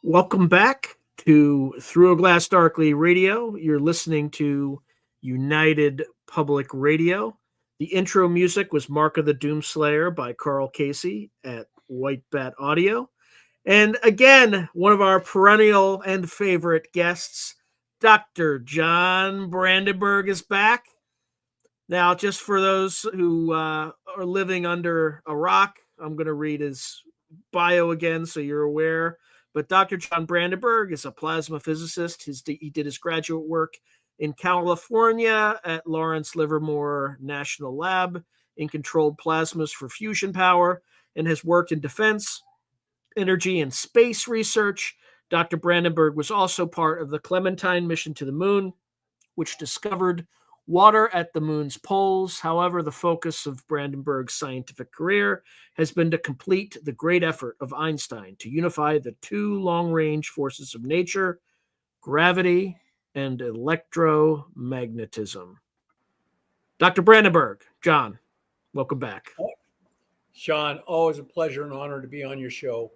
Welcome back to Through a Glass Darkly Radio. You're listening to United Public Radio. The intro music was Mark of the Doomslayer by Karl Casey at White Bat Audio. And again, one of our perennial and favorite guests, Dr. John Brandenburg, is back. Now, just for those who are living under a rock, I'm going to read his bio again so you're aware. But Dr. John Brandenburg is a plasma physicist. He did his graduate work in California at Lawrence Livermore National Lab in controlled plasmas for fusion power and has worked in defense, energy, and space research. Dr. Brandenburg was also part of the Clementine mission to the moon, which discovered water at the moon's poles. However, the focus of Brandenburg's scientific career has been to complete the great effort of Einstein to unify the two long-range forces of nature, gravity and electromagnetism. Dr. Brandenburg, John, welcome back. Sean, always a pleasure and honor to be on your show,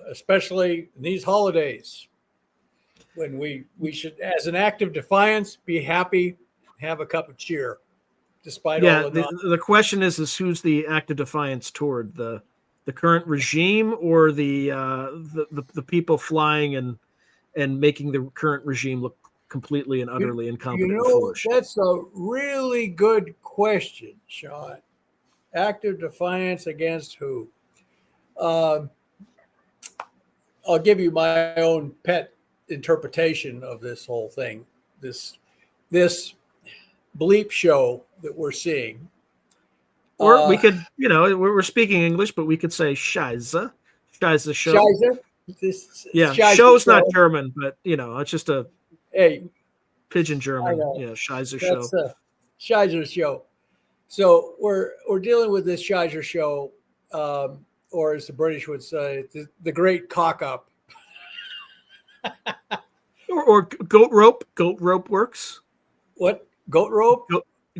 especially in these holidays when we should, as an act of defiance, be happy, have a cup of cheer, despite all the question is who's the act of defiance toward, the current regime or the people flying and making the current regime look completely and utterly You incompetent and know, foolish? that's a really good question, Sean. Active defiance against who? Um, I'll give you my own pet interpretation of this whole thing. This bleep show that we're seeing. Or we could, we're speaking English, but we could say Scheiße. Scheiße show. Scheiße. This Yeah, Scheiße show's not show. German, but it's just a Hey, pidgin I German. know. Yeah, Scheiße show. That's a Scheiße show. So we're dealing with this Scheiße show, or as the British would say, the great cock up. Or goat rope. Goat rope works. What? Goat rope?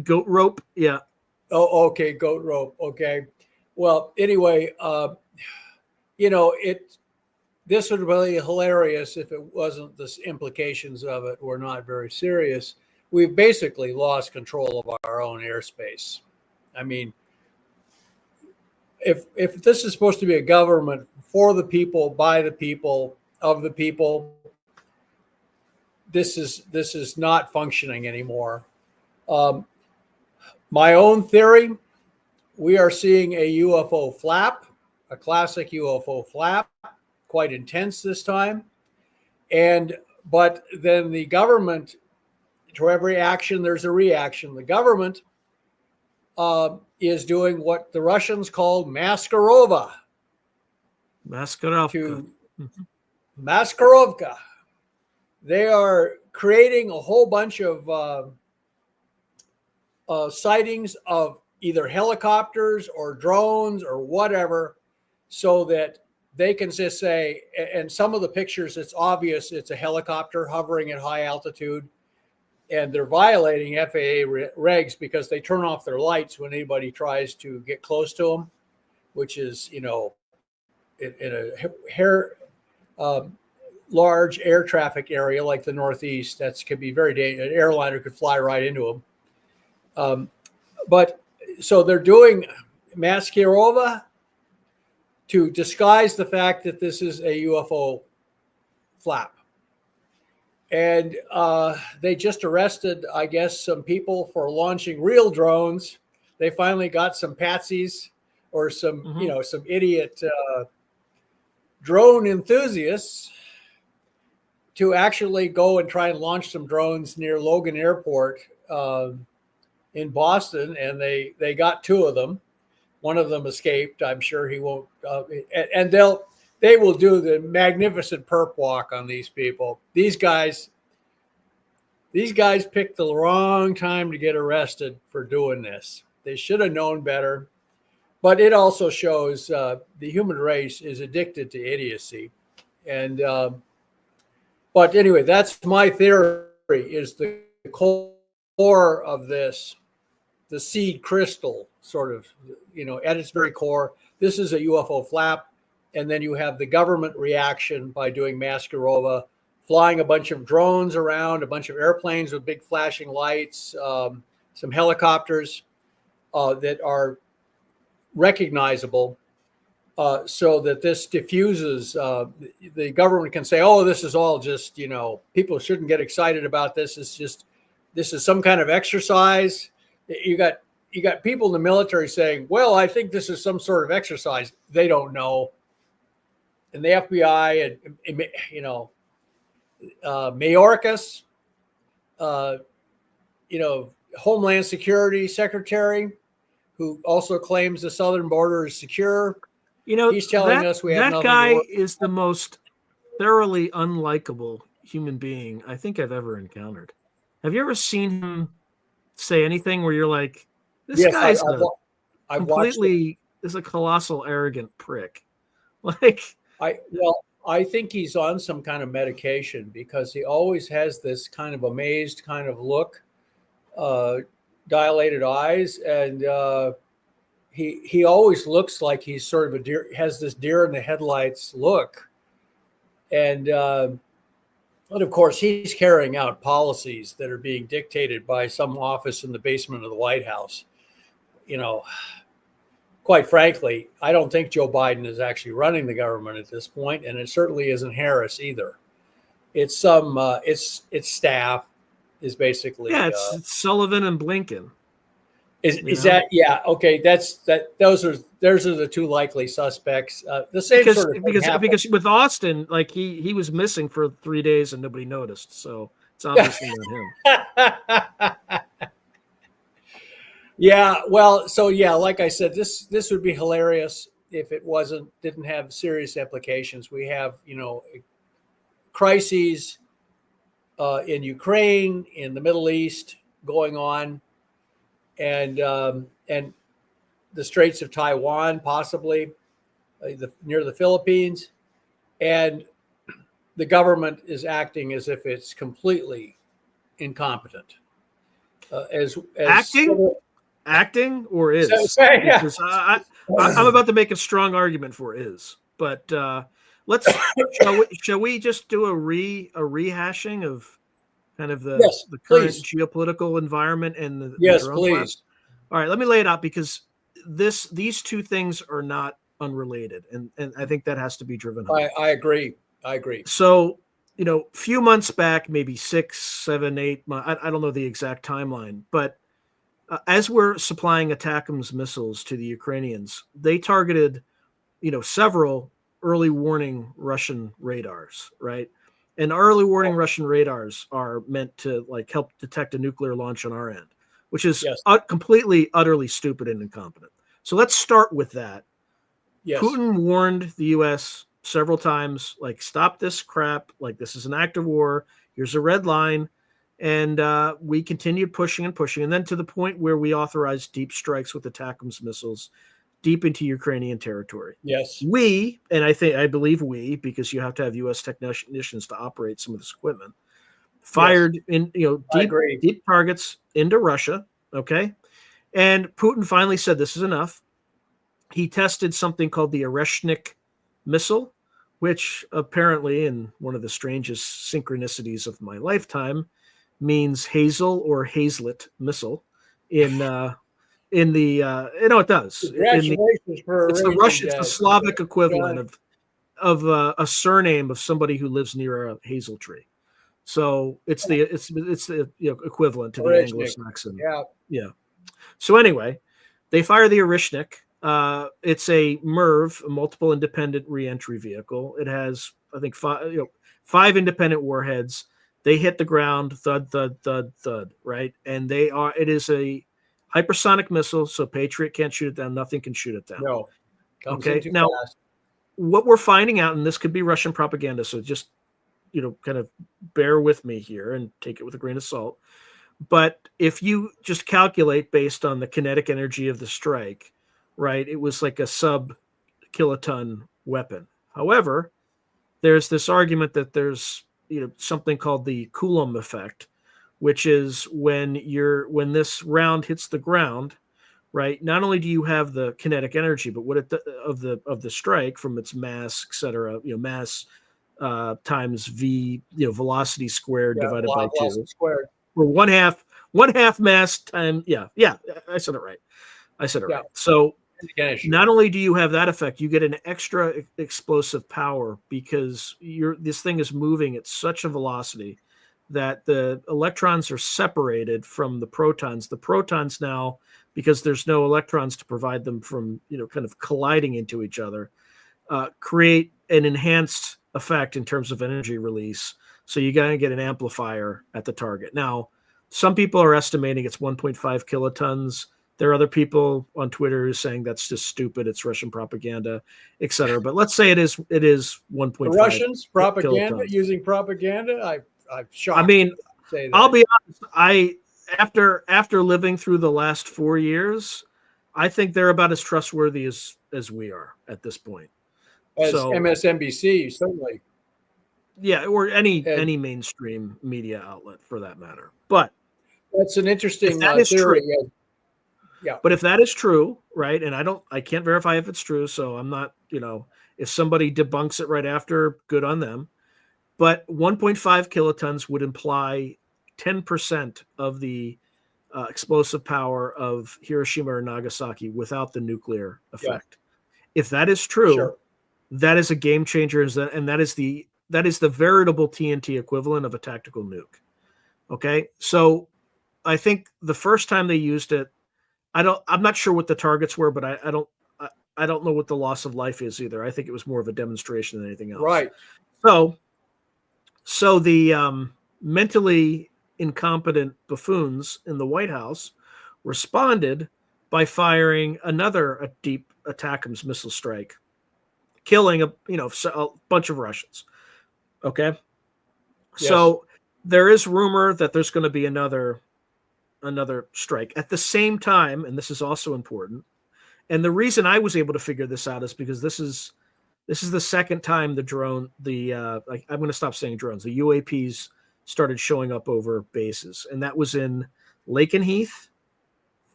Goat rope. Yeah. Oh, okay. Goat rope. Okay. Well, anyway, this would be hilarious if it wasn't the implications of it were not very serious. We've basically lost control of our own airspace. I mean, if this is supposed to be a government for the people, by the people, of the people, this is not functioning anymore. My own theory, we are seeing a UFO flap, a classic UFO flap, quite intense this time. But then the government, to every action, there's a reaction. The government is doing what the Russians called Maskarovka. Maskarovka. They are creating a whole bunch of sightings of either helicopters or drones or whatever, so that they can just say, and some of the pictures, it's obvious it's a helicopter hovering at high altitude, and they're violating FAA regs because they turn off their lights when anybody tries to get close to them, which is, in a large air traffic area like the Northeast, that could be very dangerous. An airliner could fly right into them. But so they're doing Maskirova to disguise the fact that this is a UFO flap. And they just arrested, I guess, some people for launching real drones. They finally got some patsies or some, some idiot drone enthusiasts to actually go and try and launch some drones near Logan Airport in Boston. And they got two of them. One of them escaped. I'm sure he won't. And they will do the magnificent perp walk on these people. These guys picked the wrong time to get arrested for doing this. They should have known better. But it also shows the human race is addicted to idiocy. And but anyway, that's my theory, is the core of this, the seed crystal, sort of, at its very core. This is a UFO flap. And then you have the government reaction by doing Maskarova, flying a bunch of drones around, a bunch of airplanes with big flashing lights, some helicopters that are recognizable, so that this diffuses. The government can say, "Oh, this is all just, people shouldn't get excited about this. This is some kind of exercise." You got people in the military saying, "Well, I think this is some sort of exercise." They don't know. And the FBI and Mayorkas, Homeland Security Secretary, who also claims the southern border is secure. He's telling us we have nothing to worry about. That guy is the most thoroughly unlikable human being I think I've ever encountered. Have you ever seen him say anything where you're like, this guy's is a colossal arrogant prick? Like, I think he's on some kind of medication, because he always has this kind of amazed kind of look, dilated eyes, and he always looks like he's sort of a deer, has this deer in the headlights look. And but of course, he's carrying out policies that are being dictated by some office in the basement of the White House. Quite frankly, I don't think Joe Biden is actually running the government at this point, and it certainly isn't Harris either. its staff is basically Yeah, it's Sullivan and Blinken. is that yeah, okay, those are the two likely suspects. The same because sort of thing happened. because with Austin, like he was missing for 3 days and nobody noticed, so it's obviously not him. Yeah, well, so yeah, like I said, this would be hilarious if it didn't have serious implications. We have, crises in Ukraine, in the Middle East going on, and the Straits of Taiwan, possibly near the Philippines, and the government is acting as if it's completely incompetent. As acting or is yeah. because I'm about to make a strong argument for is, but shall we just do a rehashing of kind of the current geopolitical environment and the drone blast? All right, let me lay it out because these two things are not unrelated, and I think that has to be driven home. I agree. So, few months back, maybe 6, 7, 8 months, I don't know the exact timeline, but as we're supplying ATACMS missiles to the Ukrainians, they targeted, several early warning Russian radars, right? And early warning Russian radars are meant to help detect a nuclear launch on our end, which is completely, utterly stupid and incompetent. So let's start with that. Yes. Putin warned the U.S. several times, stop this crap. This is an act of war. Here's a red line. And we continued pushing and pushing. And then to the point where we authorized deep strikes with ATACMS missiles deep into Ukrainian territory. Yes. I believe we, because you have to have U.S. technicians to operate some of this equipment, fired in, deep targets into Russia. Okay. And Putin finally said, this is enough. He tested something called the Oreshnik missile, which apparently, in one of the strangest synchronicities of my lifetime, means Hazel or Hazlett missile it does. Congratulations it's the Slavic equivalent of a surname of somebody who lives near a hazel tree. So it's the equivalent to the Anglo-Saxon. Yeah. So anyway, they fire the Oreshnik. It's a MIRV, a multiple independent reentry vehicle. It has, I think, 5 independent warheads. They hit the ground, thud, thud, thud, thud, right? And it is a hypersonic missile, so Patriot can't shoot it down. Nothing can shoot it down. No. Okay. Now, what we're finding out, and this could be Russian propaganda, so just, kind of bear with me here and take it with a grain of salt. But if you just calculate based on the kinetic energy of the strike, right, it was like a sub-kiloton weapon. However, there's this argument that there's something called the Coulomb effect, which is when this round hits the ground, right? Not only do you have the kinetic energy, but of the strike from its mass, et cetera, mass times v, velocity squared divided by 2, squared. Or one half mass time. Yeah, I said it right. Right. So not only do you have that effect, you get an extra explosive power because this thing is moving at such a velocity that the electrons are separated from the protons. The protons now, because there's no electrons to provide them from, kind of colliding into each other, create an enhanced effect in terms of energy release. So you got to get an amplifier at the target. Now, some people are estimating it's 1.5 kilotons. There are other people on Twitter who are saying that's just stupid. It's Russian propaganda, et cetera. But let's say it is 1.5. The Russians propaganda kilotons. Using propaganda. I'm shocked. I mean, I'll be honest. After living through the last 4 years, I think they're about as trustworthy as we are at this point. As MSNBC, certainly. Yeah, or any mainstream media outlet for that matter. But that's an interesting theory. True. Yeah. But if that is true, right, and I can't verify if it's true, so I'm not, if somebody debunks it right after, good on them. But 1.5 kilotons would imply 10% of the explosive power of Hiroshima or Nagasaki without the nuclear effect. Yeah. If that is true, that is a game changer, and that is the that is the veritable TNT equivalent of a tactical nuke. Okay, so I think the first time they used it, I'm not sure what the targets were, but I don't know what the loss of life is either. I think it was more of a demonstration than anything else. Right. So the mentally incompetent buffoons in the White House responded by firing a deep ATACMS missile strike, killing a bunch of Russians. Okay, Yes. so there is rumor that there's going to be another strike at the same time, and this is also important. And the reason I was able to figure this out is because this is the second time I'm going to stop saying drones. The UAPs started showing up over bases, and that was in Lakenheath,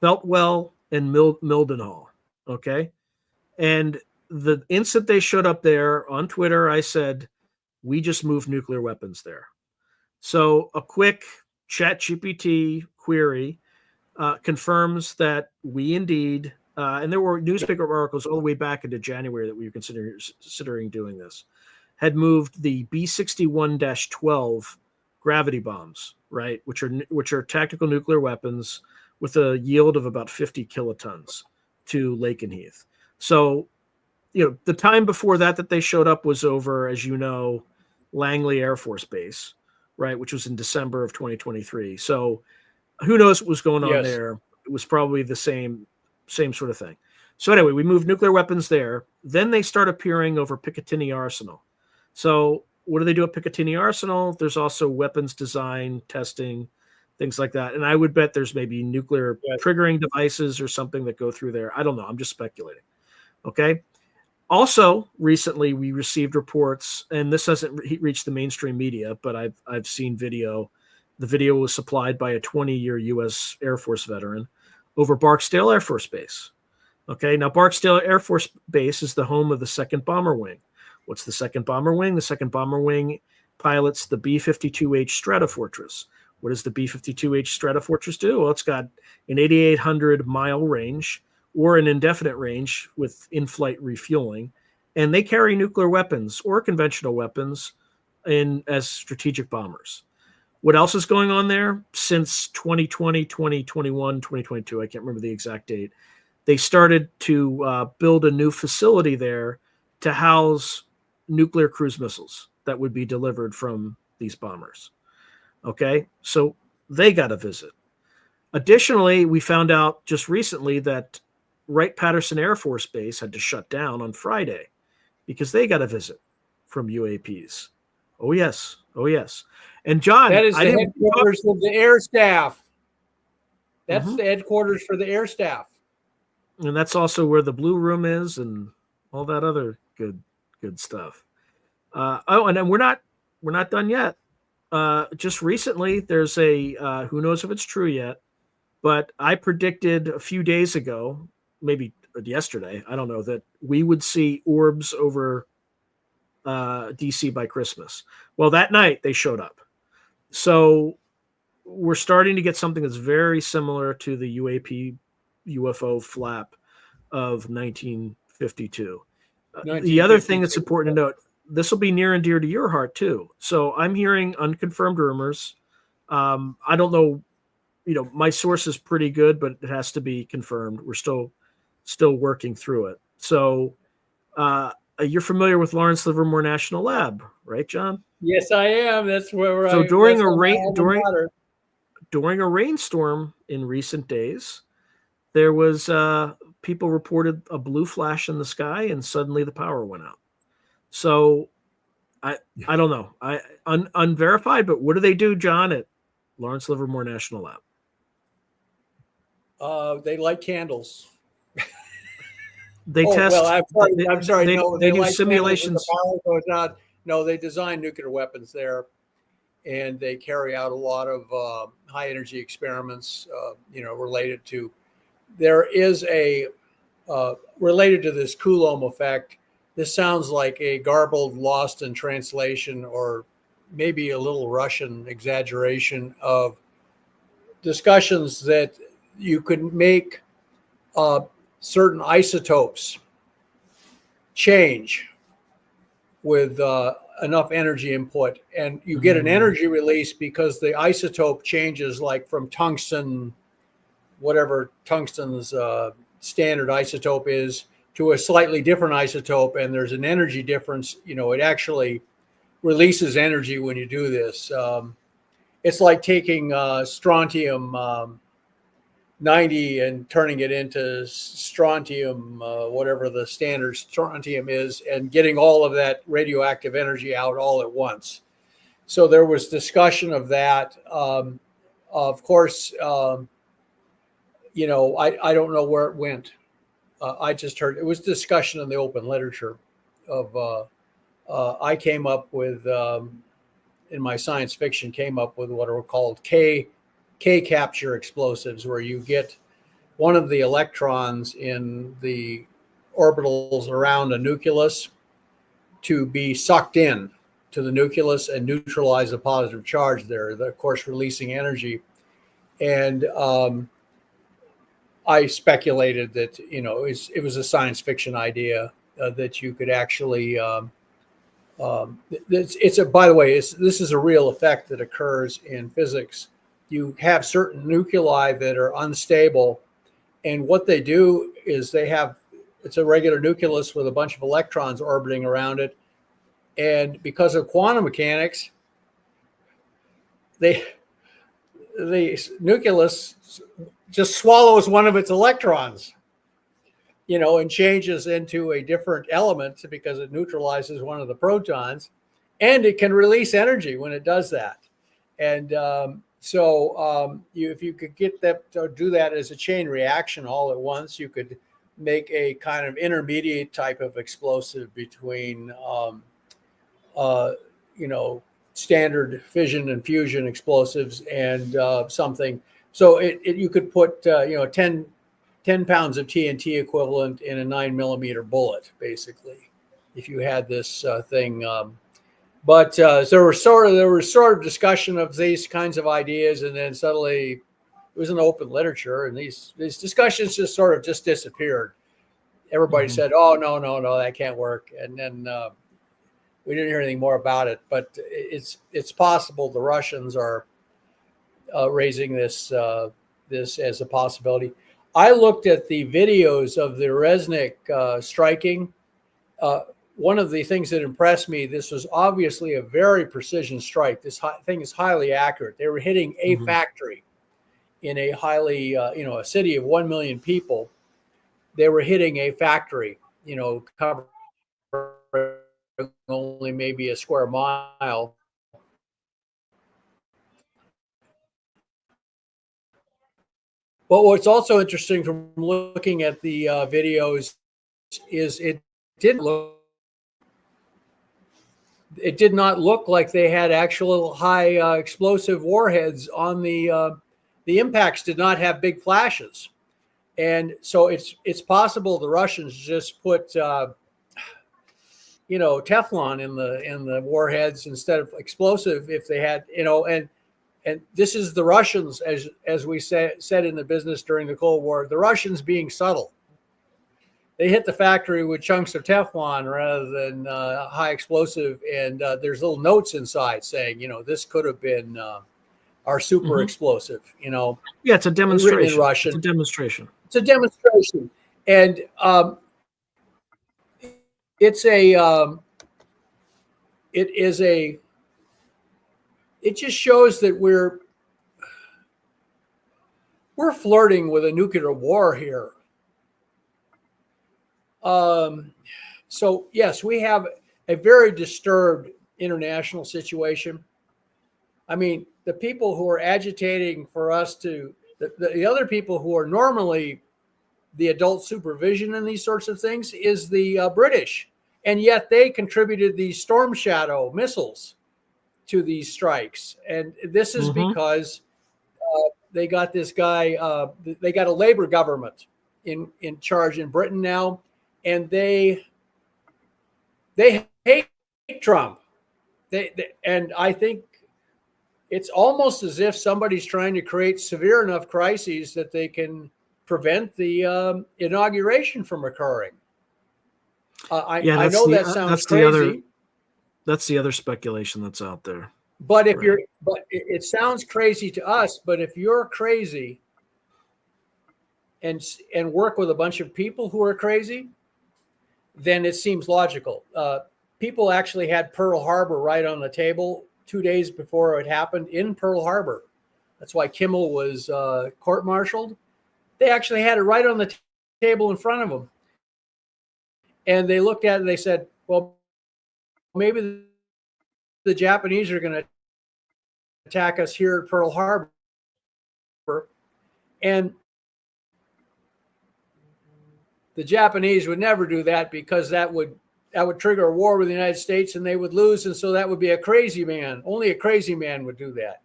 Feltwell, and Mildenhall. Okay, and the instant they showed up there on Twitter, I said, "We just moved nuclear weapons there." So a quick ChatGPT query confirms that we indeed. And there were newspaper articles all the way back into January that we were considering doing this, had moved the B-61-12 gravity bombs, right, which are tactical nuclear weapons with a yield of about 50 kilotons to Lakenheath. So, the time before that they showed up was over, as you know, Langley Air Force Base, right, which was in December of 2023. So who knows what was going on there? It was probably the same sort of thing. So anyway, we moved nuclear weapons there. Then they start appearing over Picatinny Arsenal. So what do they do at Picatinny Arsenal? There's also weapons design, testing, things like that. And I would bet there's maybe nuclear triggering devices or something that go through there. I don't know. I'm just speculating. Okay. Also, recently we received reports, and this hasn't reached the mainstream media, but I've seen video. The video was supplied by a 20-year U.S. Air Force veteran over Barksdale Air Force Base. Okay, now Barksdale Air Force Base is the home of the 2nd Bomber Wing. What's the 2nd Bomber Wing? The 2nd Bomber Wing pilots the B-52H Stratofortress. What does the B-52H Stratofortress do? Well, it's got an 8,800-mile range or an indefinite range with in-flight refueling, and they carry nuclear weapons or conventional weapons as strategic bombers. What else is going on there? Since 2020, 2021, 2022, I can't remember the exact date, they started to build a new facility there to house nuclear cruise missiles that would be delivered from these bombers. Okay, so they got a visit. Additionally, we found out just recently that Wright-Patterson Air Force Base had to shut down on Friday because they got a visit from UAPs. Oh, yes. Oh, yes. And John, that is the headquarters of the air staff. That's the headquarters for the air staff. And that's also where the Blue Room is and all that other good stuff. And then we're not done yet. Just recently, there's a who knows if it's true yet, but I predicted a few days ago, maybe yesterday, I don't know, that we would see orbs over DC by Christmas. Well, that night they showed up. So we're starting to get something that's very similar to the UAP UFO flap of 1952. The other thing that's important to note, this will be near and dear to your heart too. So I'm hearing unconfirmed rumors. I don't know, my source is pretty good, but it has to be confirmed. We're still working through it. So you're familiar with Lawrence Livermore National Lab, right, John? Yes, I am. That's where so during a rainstorm in recent days, there was people reported a blue flash in the sky, and suddenly the power went out. So I don't know. Unverified, but what do they do, John, at Lawrence Livermore National Lab? They light candles. They test. Well, I'm sorry. They do simulations. The power goes out. No, they design nuclear weapons there, and they carry out a lot of high energy experiments. Related to. There is a related to this Coulomb effect. This sounds like a garbled, lost in translation, or maybe a little Russian exaggeration of discussions that you could make certain isotopes change with enough energy input, and you get an energy release because the isotope changes, like from tungsten, whatever tungsten's standard isotope is, to a slightly different isotope, and there's an energy difference. It actually releases energy when you do this. It's like taking strontium 90 and turning it into strontium, whatever the standard strontium is, and getting all of that radioactive energy out all at once. So there was discussion of that. Of course, I don't know where it went. I just heard it was discussion in the open literature of, I came up with, in my science fiction, came up with what are called K capture explosives, where you get one of the electrons in the orbitals around a nucleus to be sucked in to the nucleus and neutralize the positive charge there, of course, releasing energy. And I speculated that, it was a science fiction idea that you could actually, by the way, this is a real effect that occurs in physics. You have certain nuclei that are unstable, and what they do is it's a regular nucleus with a bunch of electrons orbiting around it, and because of quantum mechanics, the nucleus just swallows one of its electrons, and changes into a different element because it neutralizes one of the protons, and it can release energy when it does that. And if you could get that to do that as a chain reaction all at once, you could make a kind of intermediate type of explosive between, standard fission and fusion explosives and something. So you could put 10 pounds of TNT equivalent in a 9mm bullet, basically, if you had this thing. But there was sort of discussion of these kinds of ideas, and then suddenly it was in open literature, and these discussions just sort of just disappeared. Everybody said, "Oh, no, that can't work," and then we didn't hear anything more about it. But it's possible the Russians are raising this as a possibility. I looked at the videos of the Resnick striking. One of the things that impressed me, this was obviously a very precision strike. This thing is highly accurate. They were hitting a factory in a highly, a city of 1 million people. They were hitting a factory, covering only maybe a square mile. But what's also interesting from looking at the videos is it did not look like they had actual high explosive warheads on the impacts. Did not have big flashes, and so it's possible the Russians just put Teflon in the warheads instead of explosive if they had, and this is the Russians, as we said in the business during the Cold War, the Russians being subtle. They hit the factory with chunks of Teflon rather than high explosive, and there's little notes inside saying, this could have been our super explosive. Yeah, it's a demonstration. Written in Russian. It's a demonstration. It's a demonstration, and it just shows that we're flirting with a nuclear war here. So yes, we have a very disturbed international situation. I mean, the people who are agitating for us the other people who are normally the adult supervision in these sorts of things is the British. And yet they contributed these Storm Shadow missiles to these strikes. And this is because they got this guy, they got a Labour government in charge in Britain now. And they hate Trump. And I think it's almost as if somebody's trying to create severe enough crises that they can prevent the inauguration from occurring. I know that sounds crazy. That's the other speculation that's out there. But if Right. it sounds crazy to us, but if you're crazy and work with a bunch of people who are crazy, then it seems logical. People actually had Pearl Harbor right on the table 2 days before it happened in Pearl Harbor. That's why Kimmel was court-martialed. They actually had it right on the table in front of them. And they looked at it and they said, well, maybe the Japanese are going to attack us here at Pearl Harbor. And the Japanese would never do that because that would trigger a war with the United States and they would lose. And so that would be a crazy man. Only a crazy man would do that.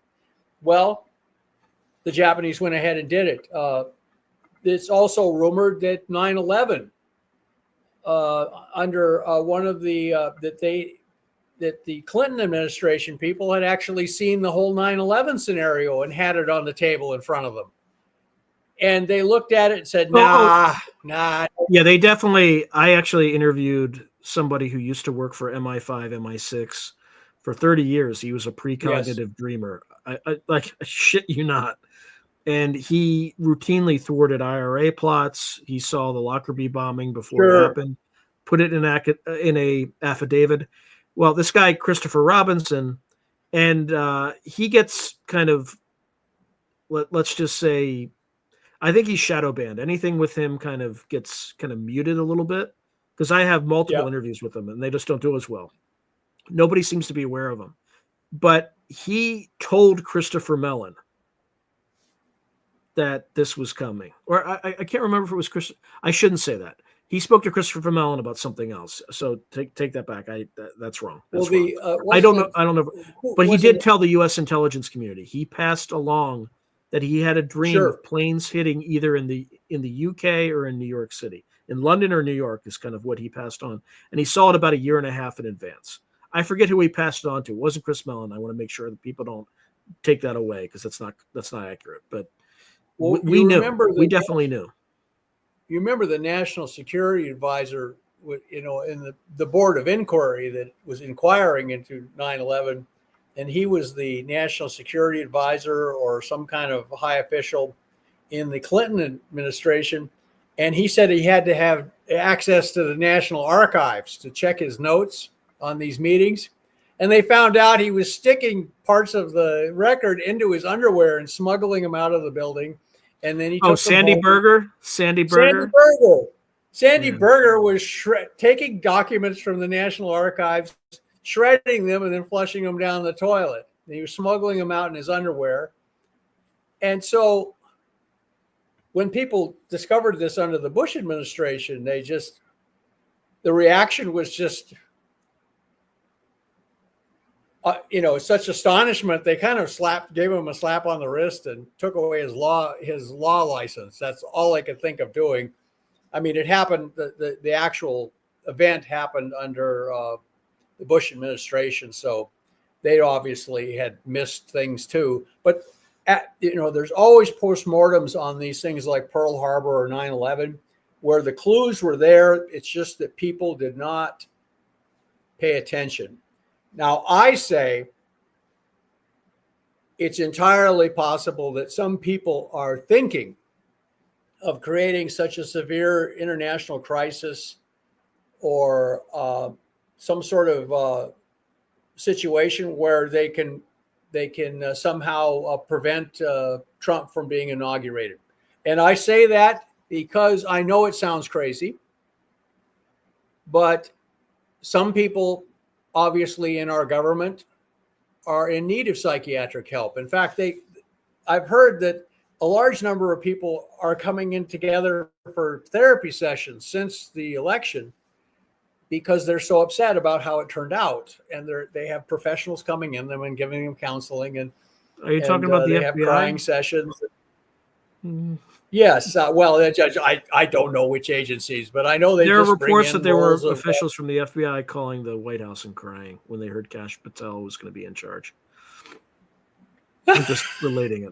Well, the Japanese went ahead and did it. It's also rumored that 9/11 under one of the that the Clinton administration people had actually seen the whole 9/11 scenario and had it on the table in front of them. And they looked at it and said, nah. Yeah, they definitely. I actually interviewed somebody who used to work for MI5, MI6 for 30 years. He was a precognitive dreamer. I shit you not. And he routinely thwarted IRA plots. He saw the Lockerbie bombing before it happened, put it in a affidavit. Well, this guy, Christopher Robinson, and he gets kind of, let's just say, I think he's shadow banned. Anything with him kind of gets kind of muted a little bit because I have multiple interviews with him and they just don't do as well. Nobody seems to be aware of him. But he told Christopher Mellon that this was coming. Or I can't remember if it was Chris. I shouldn't say that. He spoke to Christopher Mellon about something else. So take that back. That's wrong. That's wrong. I don't know. But he did tell the U.S. intelligence community. He passed along that he had a dream of planes hitting either in the UK or in New York City. In London or New York is kind of what he passed on. And he saw it about a year and a half in advance. I forget who he passed it on to. It wasn't Chris Mellon. I want to make sure that people don't take that away because that's not accurate. But we knew. We definitely knew. You remember the National Security Advisor, in the Board of Inquiry that was inquiring into 9/11, and he was the National Security Advisor or some kind of high official in the Clinton administration. And he said he had to have access to the National Archives to check his notes on these meetings. And they found out he was sticking parts of the record into his underwear and smuggling them out of the building. And then he took Sandy Berger. Sandy Berger was taking documents from the National Archives, shredding them, and then flushing them down the toilet. And he was smuggling them out in his underwear. And so when people discovered this under the Bush administration, the reaction was just, such astonishment. They kind of gave him a slap on the wrist and took away his law license. That's all I could think of doing. I mean, it happened. The actual event happened under the Bush administration, so they obviously had missed things too. But there's always postmortems on these things like Pearl Harbor or 9/11, where the clues were there. It's just that people did not pay attention. Now, I say it's entirely possible that some people are thinking of creating such a severe international crisis or some sort of situation where they can somehow prevent Trump from being inaugurated. And I say that because I know it sounds crazy, but some people obviously in our government are in need of psychiatric help. In fact, I've heard that a large number of people are coming in together for therapy sessions since the election because they're so upset about how it turned out. And they have professionals coming in them and giving them counseling. And are you talking about the FBI? Have crying sessions. Mm-hmm. Yes. Well, I don't know which agencies, but I know there are reports that there were officials from the FBI calling the White House and crying when they heard Kash Patel was going to be in charge. I'm just relating it.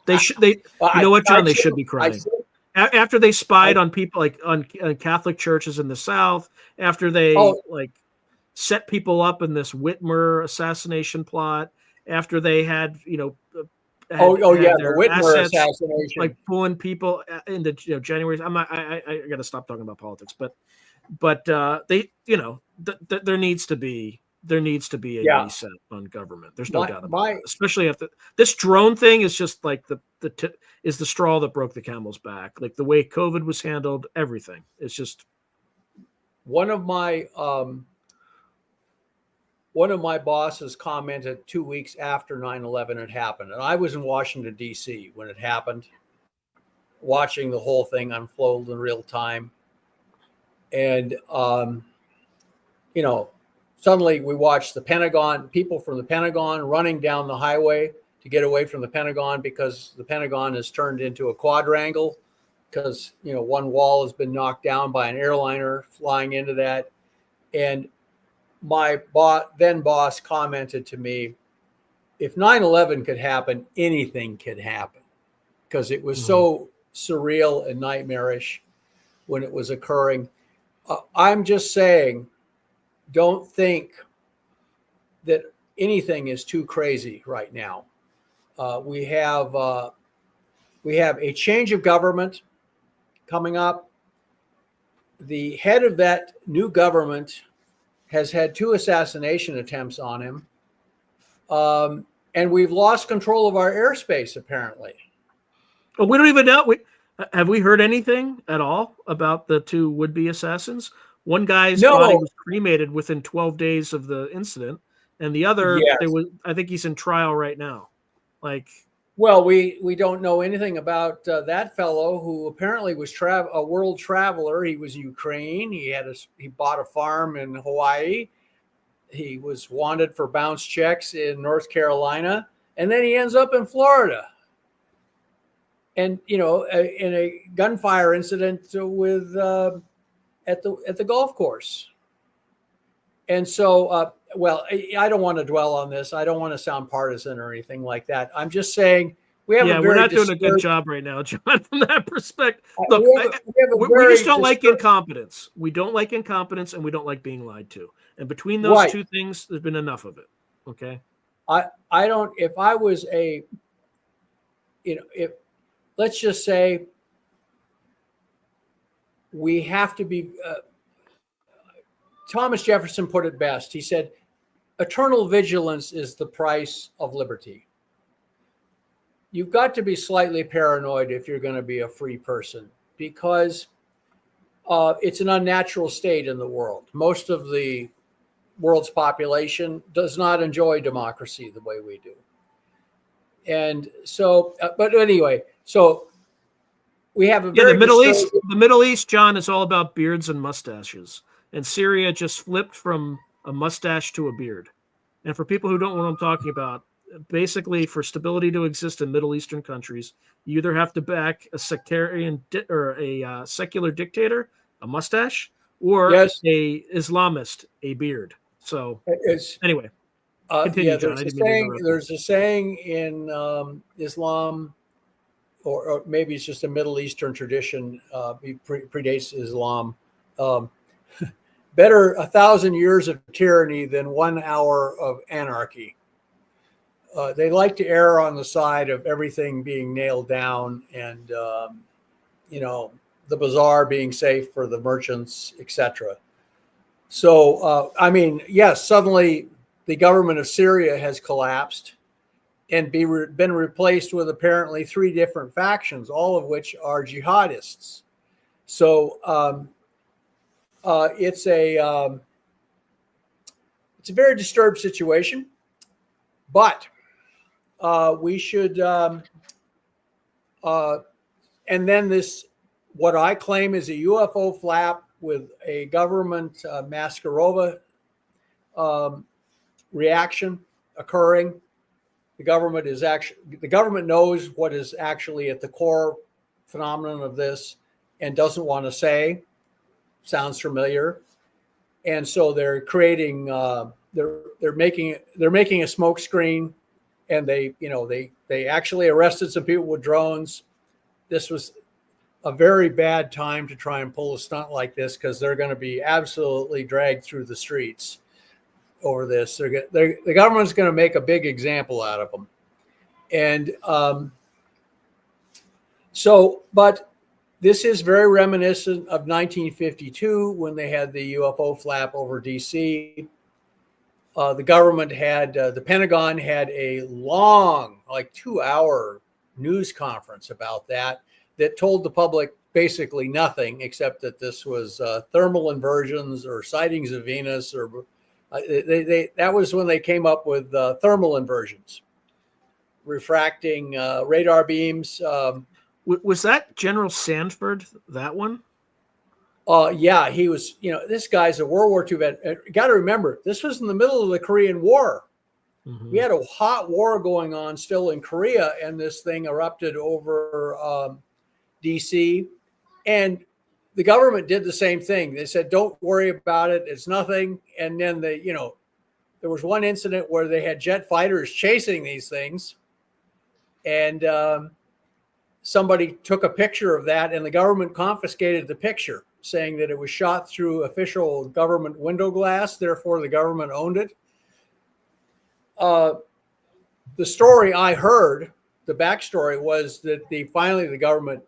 You know what, John? They should be crying. After they spied on people like on Catholic churches in the South, after they set people up in this Whitmer assassination plot after they had, Yeah, the their Whitmer assets, assassination. like pulling people into January. I got to stop talking about politics, but they, there needs to be a reset on government. There's no doubt about it. Especially if this drone thing is just like is the straw that broke the camel's back. Like the way COVID was handled, everything. It's just one of my bosses commented 2 weeks after 9/11 had happened, and I was in Washington D.C. when it happened, watching the whole thing unfold in real time, and suddenly we watched the Pentagon, people from the Pentagon running down the highway to get away from the Pentagon because the Pentagon has turned into a quadrangle because, one wall has been knocked down by an airliner flying into that. And my then boss commented to me, if 9/11 could happen, anything could happen, because it was so surreal and nightmarish when it was occurring. I'm just saying, don't think that anything is too crazy right now. We have a change of government coming up. The head of that new government has had 2 assassination attempts on him. And we've lost control of our airspace, apparently. Well, we don't even know. Have we heard anything at all about the 2 would-be assassins? One guy's body was cremated within 12 days of the incident, and the other, I think he's in trial right now. Well, we don't know anything about that fellow, who apparently was a world traveler. He was Ukraine. He bought a farm in Hawaii. He was wanted for bounce checks in North Carolina, and then he ends up in Florida. And in a gunfire incident with at the golf course. And so, I don't want to dwell on this. I don't want to sound partisan or anything like that. I'm just saying we're not doing a good job right now, John, from that perspective. Look, we just don't like incompetence. We don't like incompetence, and we don't like being lied to. And between those 2 things, there's been enough of it. Okay. I don't. If I was if let's just say we have to be. Thomas Jefferson put it best. He said, "Eternal vigilance is the price of liberty." You've got to be slightly paranoid if you're going to be a free person, because it's an unnatural state in the world. Most of the world's population does not enjoy democracy the way we do. And so, but anyway, so we have a very the Middle East, John, is all about beards and mustaches. And Syria just flipped from a mustache to a beard. And for people who don't know what I'm talking about, basically, for stability to exist in Middle Eastern countries, you either have to back a sectarian or a secular dictator, a mustache, or a Islamist, a beard. So anyway, continue, John. There's a saying in Islam, or maybe it's just a Middle Eastern tradition. It predates Islam. Better 1,000 years of tyranny than 1 hour of anarchy. They like to err on the side of everything being nailed down, and the bazaar being safe for the merchants, etc. So, yes, suddenly the government of Syria has collapsed and been replaced with apparently 3 different factions, all of which are jihadists. So it's a very disturbed situation, but we should, and then this, what I claim is a UFO flap with a government Maskarova reaction occurring. The government knows what is actually at the core phenomenon of this and doesn't want to say. Sounds familiar. And so they're creating, they're making a smoke screen, and they actually arrested some people with drones. This was a very bad time to try and pull a stunt like this, because they're going to be absolutely dragged through the streets. over this. The government's going to make a big example out of them. And but this is very reminiscent of 1952 when they had the UFO flap over DC. The government had, the Pentagon had a long, like 2-hour news conference about that told the public basically nothing except that this was thermal inversions or sightings of Venus, or that was when they came up with thermal inversions, refracting radar beams. Was that General Sanford, that one? Yeah, he was, this guy's a World War II vet. Got to remember, this was in the middle of the Korean War. Mm-hmm. We had a hot war going on still in Korea, and this thing erupted over DC. And the government did the same thing. They said, don't worry about it. It's nothing. And then there was one incident where they had jet fighters chasing these things. And somebody took a picture of that, and the government confiscated the picture, saying that it was shot through official government window glass. Therefore, the government owned it. The story I heard, the backstory was that finally the government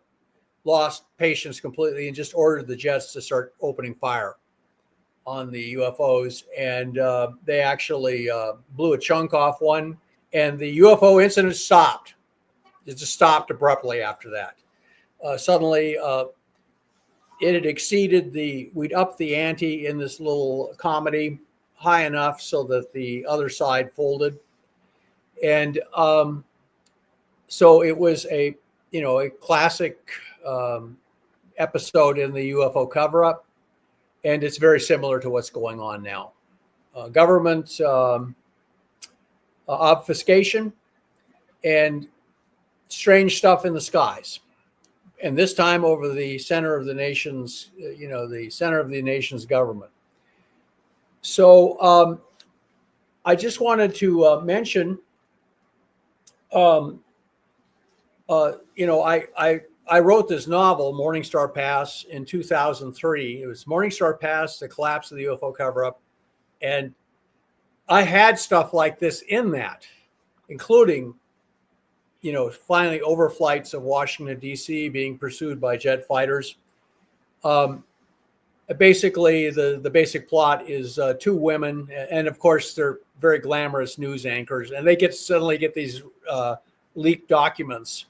lost patience completely and just ordered the jets to start opening fire on the UFOs. And they actually blew a chunk off one, and the UFO incident stopped. It just stopped abruptly after that. Suddenly, it had exceeded we'd upped the ante in this little comedy high enough so that the other side folded. And so it was a classic episode in the UFO cover-up, and it's very similar to what's going on now. Government obfuscation and strange stuff in the skies, and this time over the center of the nation's, the center of the nation's government. So I just wanted to mention, I wrote this novel, Morning Star Pass, in 2003. It was Morning Star Pass, the collapse of the UFO cover-up, and I had stuff like this in that, including finally overflights of Washington, D.C. being pursued by jet fighters. Basically, the basic plot is two women, and of course, they're very glamorous news anchors, and they suddenly get these leaked documents.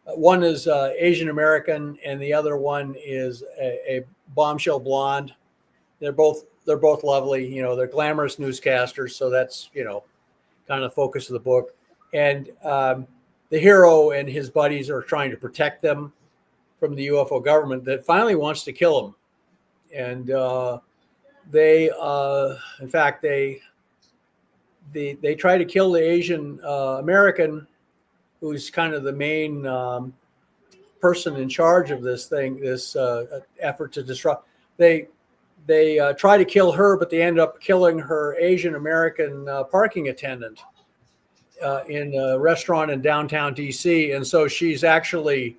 One is Asian American, and the other one is a bombshell blonde. They're both lovely. They're glamorous newscasters, so that's kind of the focus of the book. And the hero and his buddies are trying to protect them from the UFO government that finally wants to kill them. And they try to kill the Asian American, who's kind of the main person in charge of this thing, this effort to disrupt. They try to kill her, but they end up killing her Asian American parking attendant in a restaurant in downtown DC. And so she's actually,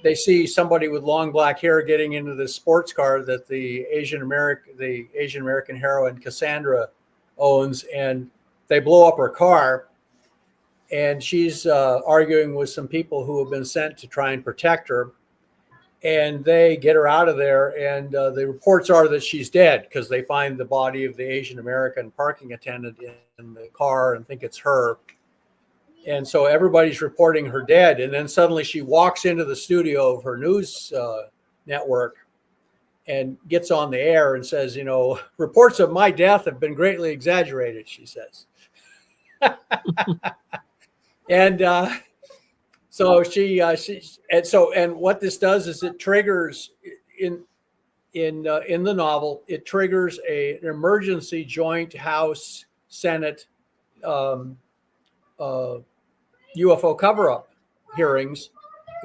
they see somebody with long black hair getting into this sports car that the Asian American heroine Cassandra owns, and they blow up her car. And she's arguing with some people who have been sent to try and protect her. And they get her out of there. And the reports are that she's dead, because they find the body of the Asian American parking attendant in the car and think it's her. And so everybody's reporting her dead. And then suddenly she walks into the studio of her news network and gets on the air and says, reports of my death have been greatly exaggerated, she says. And so and what this does is it triggers in the novel, it triggers an emergency joint House Senate UFO cover-up hearings,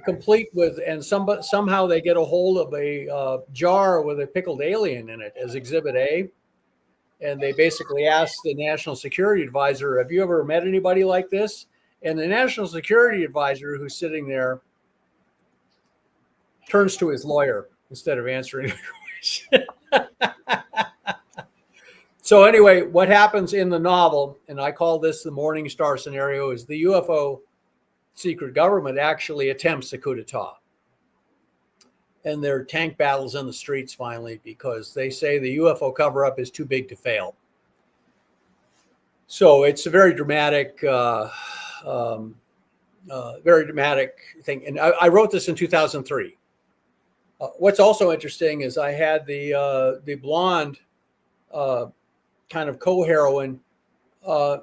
complete with, and somehow they get a hold of a jar with a pickled alien in it as Exhibit A. And they basically ask the National Security Advisor, have you ever met anybody like this? And the National Security Advisor, who's sitting there, turns to his lawyer instead of answering the question. So anyway, what happens in the novel, and I call this the Morning Star scenario, is the UFO secret government actually attempts a coup d'etat. And there are tank battles in the streets finally because they say the UFO cover-up is too big to fail. So it's a very dramatic thing. And I wrote this in 2003. What's also interesting is I had the blonde kind of co-heroine.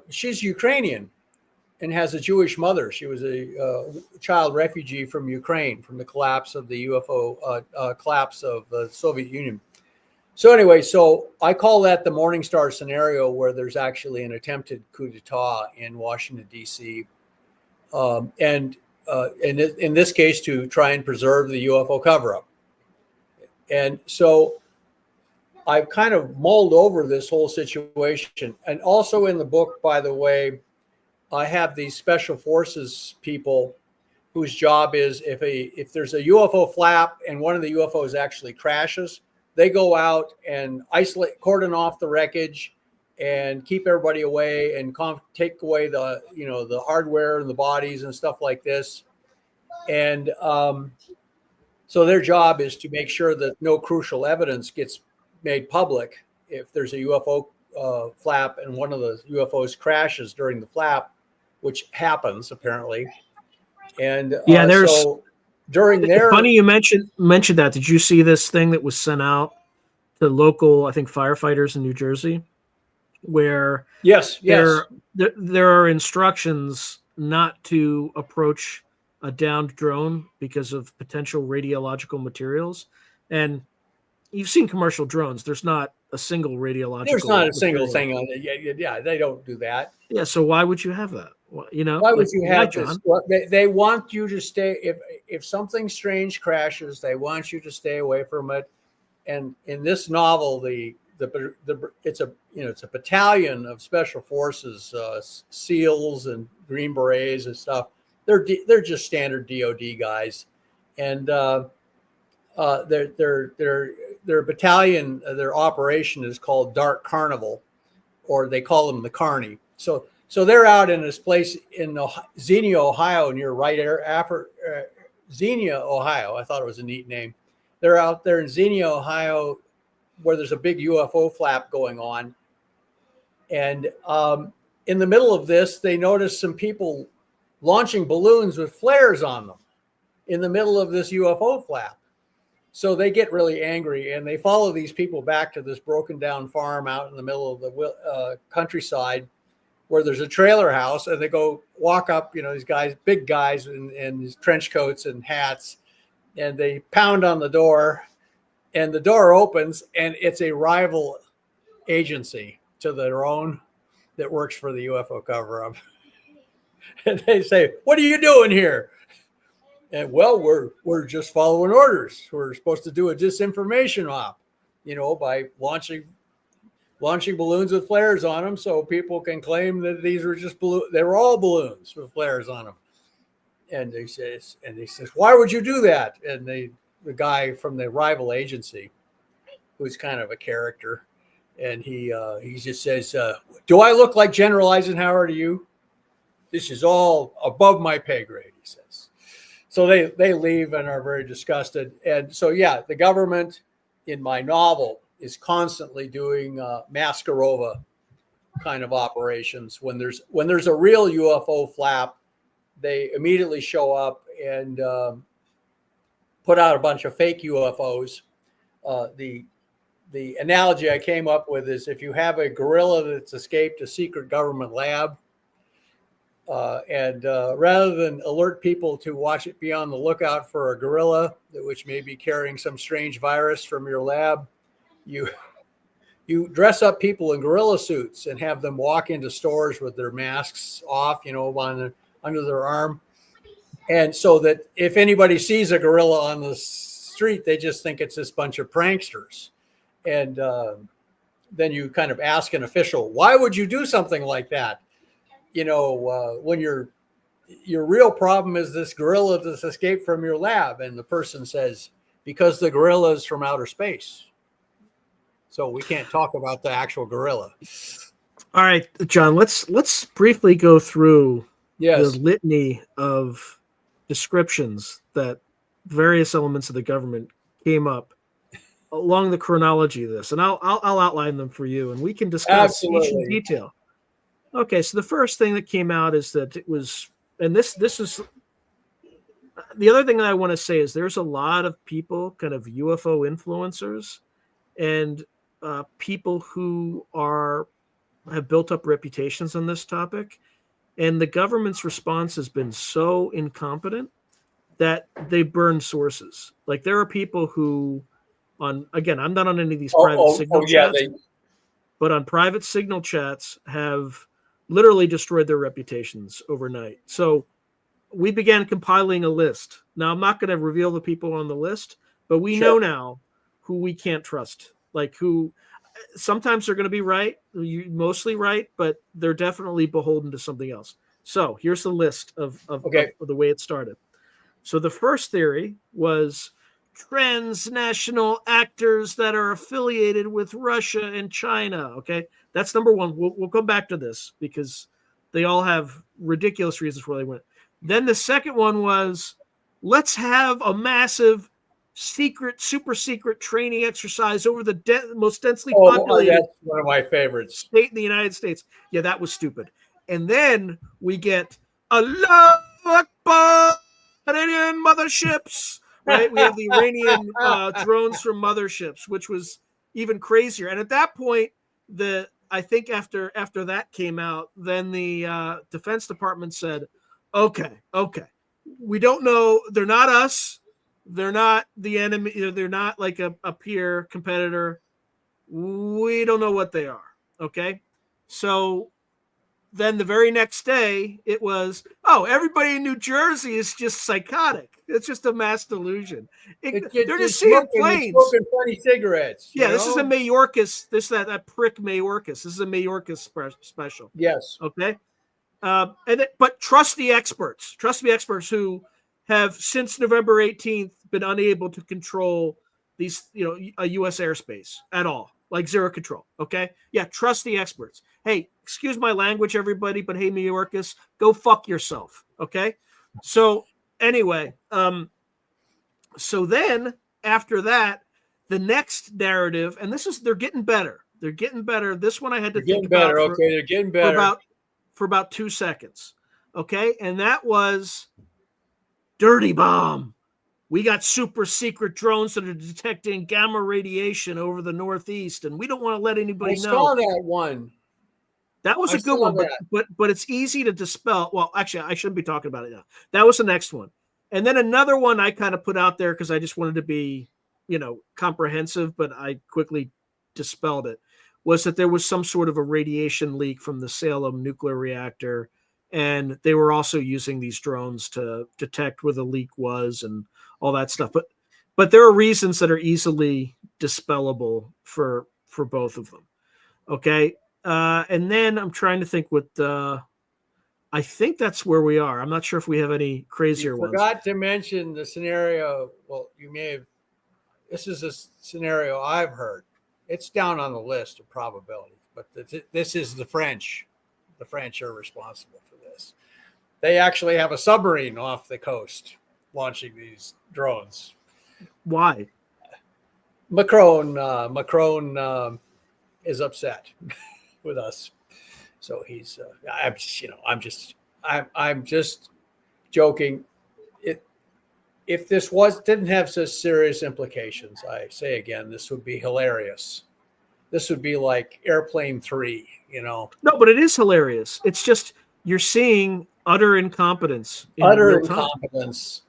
She's Ukrainian and has a Jewish mother. She was a child refugee from Ukraine from the collapse of the UFO collapse of the Soviet Union. So anyway, so I call that the Morning Star scenario, where there's actually an attempted coup d'etat in Washington, D.C. And in this case, to try and preserve the UFO cover-up. And so I've kind of mulled over this whole situation. And also in the book, by the way, I have these special forces people whose job is if there's a UFO flap and one of the UFOs actually crashes, they go out and cordon off the wreckage and keep everybody away and take away the hardware and the bodies and stuff like this. And so their job is to make sure that no crucial evidence gets made public if there's a UFO flap and one of the UFOs crashes during the flap, which happens apparently. And so during their funny you mentioned that. Did you see this thing that was sent out to local, I think, firefighters in New Jersey, where yes, there are instructions not to approach a downed drone because of potential radiological materials? And you've seen commercial drones. There's not a single radiological. There's not a single thing on it. Yeah, they don't do that. Yeah, so why would you have that? Well, why would you have this? Well, they want you to stay. If something strange crashes, they want you to stay away from it. And in this novel, it's a battalion of special forces, SEALs and Green Berets and stuff. They're just standard DoD guys, and their battalion, their operation is called Dark Carnival, or they call them the Carney. So they're out in this place in Xenia, Ohio, near Xenia, Ohio. I thought it was a neat name. They're out there in Xenia, Ohio, where there's a big UFO flap going on. And in the middle of this, they notice some people launching balloons with flares on them in the middle of this UFO flap. So they get really angry and they follow these people back to this broken down farm out in the middle of the countryside, where there's a trailer house, and they go walk up, these guys, big guys in these trench coats and hats, and they pound on the door, and the door opens, and it's a rival agency to their own that works for the UFO cover-up. And they say, "What are you doing here?" And well, we're just following orders. We're supposed to do a disinformation op, by launching balloons with flares on them, so people can claim that these were just they were all balloons with flares on them. And he says, "Why would you do that?" And the guy from the rival agency, who's kind of a character, and he just says, "Do I look like General Eisenhower to you? This is all above my pay grade," he says. So they leave and are very disgusted. And so, yeah, the government in my novel is constantly doing Maskarova kind of operations. When there's a real UFO flap, they immediately show up and put out a bunch of fake UFOs. The analogy I came up with is, if you have a gorilla that's escaped a secret government lab, and rather than alert people to be on the lookout for a gorilla which may be carrying some strange virus from your lab, you dress up people in gorilla suits and have them walk into stores with their masks off, under their arm. And so that if anybody sees a gorilla on the street, they just think it's this bunch of pranksters. And then you kind of ask an official, "Why would you do something like that?" When your real problem is this gorilla that's escaped from your lab. And the person says, "Because the gorilla is from outer space." So we can't talk about the actual gorilla. All right, John, let's briefly go through the Yes, litany of descriptions that various elements of the government came up along the chronology of this, and I'll outline them for you, and we can discuss each in absolutely. detail. Okay, so the first thing that came out is that it was, and this is the other thing that I want to say is there's a lot of people, kind of UFO influencers, and people who have built up reputations on this topic, and the government's response has been so incompetent that they burn sources. Like there are people who, again, I'm not on any of these private signal Yeah. chats, but on private signal chats have literally destroyed their reputations overnight. So we began compiling a list. Now I'm not going to reveal the people on the list, but we know now who we can't trust. Like who sometimes they're going to be right, mostly right, but they're definitely beholden to something else. So here's the list of the way it started. So the first theory was transnational actors that are affiliated with Russia and China. Okay, that's number one. We'll come back to this because they all have ridiculous reasons where they went. Then the second one was let's have a massive secret, super secret training exercise over the most densely populated that's one of my favorites. State in the United States. Yeah, that was stupid. And then we get Allah Akbar, Iranian motherships, right? We have the Iranian drones from motherships, which was even crazier. And at that point, I think after that came out, then the Defense Department said, okay, we don't know. They're not us. They're not the enemy. They're not like a peer competitor. We don't know what they are. Okay. So then the very next day, it was, everybody in New Jersey is just psychotic. It's just a mass delusion. They're just seeing planes. Smoking funny cigarettes. Yeah, this is a Mayorkas. That prick Mayorkas. This is a Mayorkas special. Yes. Okay. But trust the experts. Trust the experts who have since November 18th been unable to control these, a U.S. airspace at all, like zero control. Okay. Yeah. Trust the experts. Hey, excuse my language, everybody, but hey, Mayorkas, go fuck yourself. Okay. So anyway, so then after that, the next narrative, and they're getting better. They're getting better. This one I had to think about. They're getting better. For about 2 seconds. Okay. And that was dirty bomb. We got super secret drones that are detecting gamma radiation over the Northeast, and we don't want to let anybody know. I saw that one. That was a good one, but it's easy to dispel. Well, actually, I shouldn't be talking about it now. That was the next one. And then another one I kind of put out there because I just wanted to be, comprehensive, but I quickly dispelled it, was that there was some sort of a radiation leak from the Salem nuclear reactor, and they were also using these drones to detect where the leak was and all that stuff. But there are reasons that are easily dispellable for both of them. Okay. And then I'm trying to think what I think that's where we are. I'm not sure if we have any crazier ones. Forgot to mention the scenario. Well, you may have. This is a scenario I've heard. It's down on the list of probabilities, but this is the French. The French are responsible for this. They actually have a submarine off the coast launching these drones. Why? Macron is upset with us, so he's. I'm just joking. If this didn't have such serious implications, I say again, this would be hilarious. This would be like Airplane 3, No, but it is hilarious. It's just you're seeing utter incompetence. Incompetence.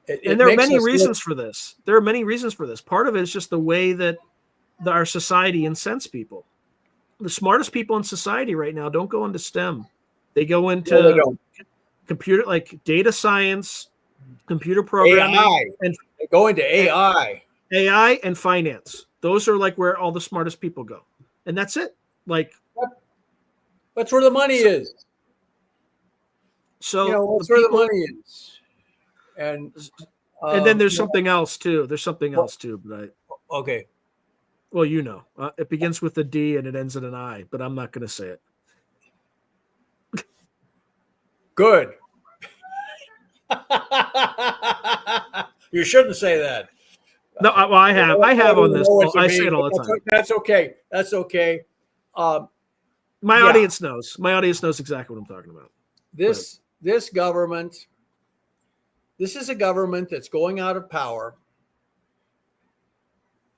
And there are many reasons for this. There are many reasons for this. Part of it is just the way that our society incents people. The smartest people in society right now don't go into STEM. They go into computer, like data science, computer programming, and they go into AI and finance. Those are like where all the smartest people go, and that's it. Like that's where the money is. So that's where the money is. And then there's something else too. There's something else too. But okay. Well, it begins with a D and it ends in an I, but I'm not going to say it. Good. You shouldn't say that. No, I have on this. I say it all the time. That's okay. That's okay. My audience knows. My audience knows exactly what I'm talking about. This government, this is a government that's going out of power,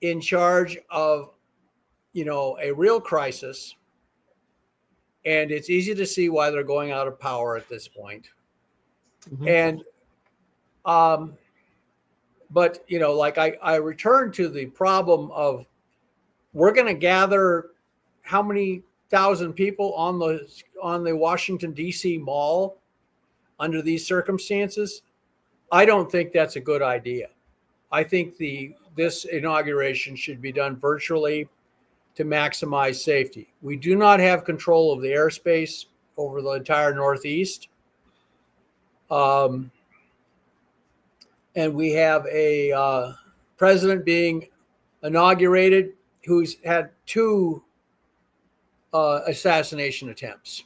in charge of, a real crisis. And it's easy to see why they're going out of power at this point. Mm-hmm. And, but, like I return to the problem of, we're going to gather how many thousand people on the Washington, D.C. mall under these circumstances. I don't think that's a good idea. I think this inauguration should be done virtually to maximize safety. We do not have control of the airspace over the entire Northeast. And we have a president being inaugurated who's had 2 assassination attempts.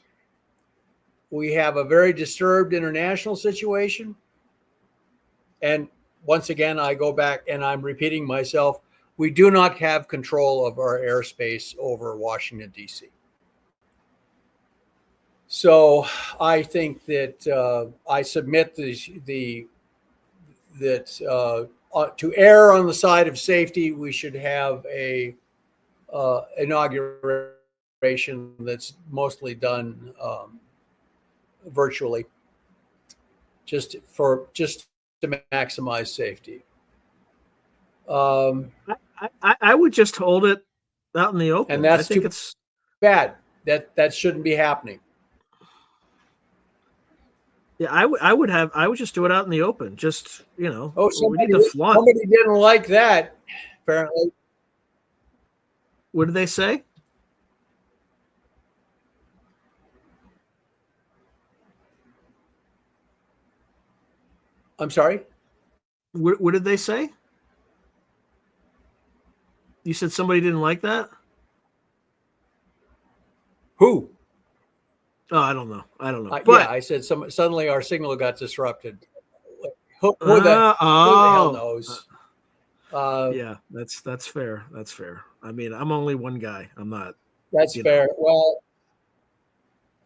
We have a very disturbed international situation. And once again, I go back and I'm repeating myself. We do not have control of our airspace over Washington, D.C. So I think that I submit that to err on the side of safety, we should have a inauguration that's mostly done virtually, just to maximize safety. I would just hold it out in the open, and that's it's bad. That shouldn't be happening. Yeah, I would just do it out in the open. Just somebody didn't like that. Apparently, what did they say? I'm sorry. What did they say? You said somebody didn't like that? Who? Oh, I don't know. But I said suddenly our signal got disrupted. Who the hell knows? Yeah, that's fair. That's fair. I mean, I'm only one guy. I'm not. That's fair. Well,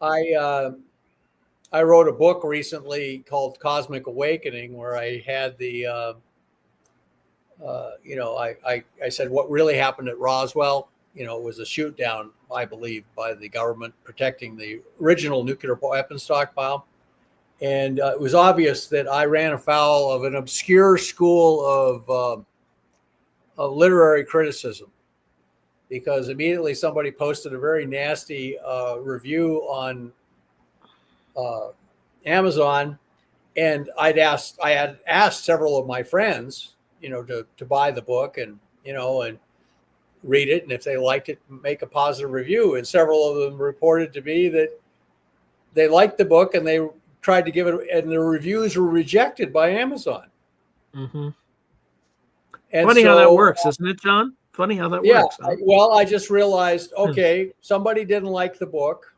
I wrote a book recently called Cosmic Awakening, where I had I said what really happened at Roswell. It was a shoot down, I believe, by the government protecting the original nuclear weapon stockpile. And it was obvious that I ran afoul of an obscure school of literary criticism, because immediately somebody posted a very nasty review on Amazon. And I had asked several of my friends, to buy the book and read it, and if they liked it, make a positive review. And several of them reported to me that they liked the book and they tried to give it, and the reviews were rejected by Amazon. Mm-hmm. Funny how that works, isn't it, John? Funny how that works. Huh? I just realized, okay, somebody didn't like the book.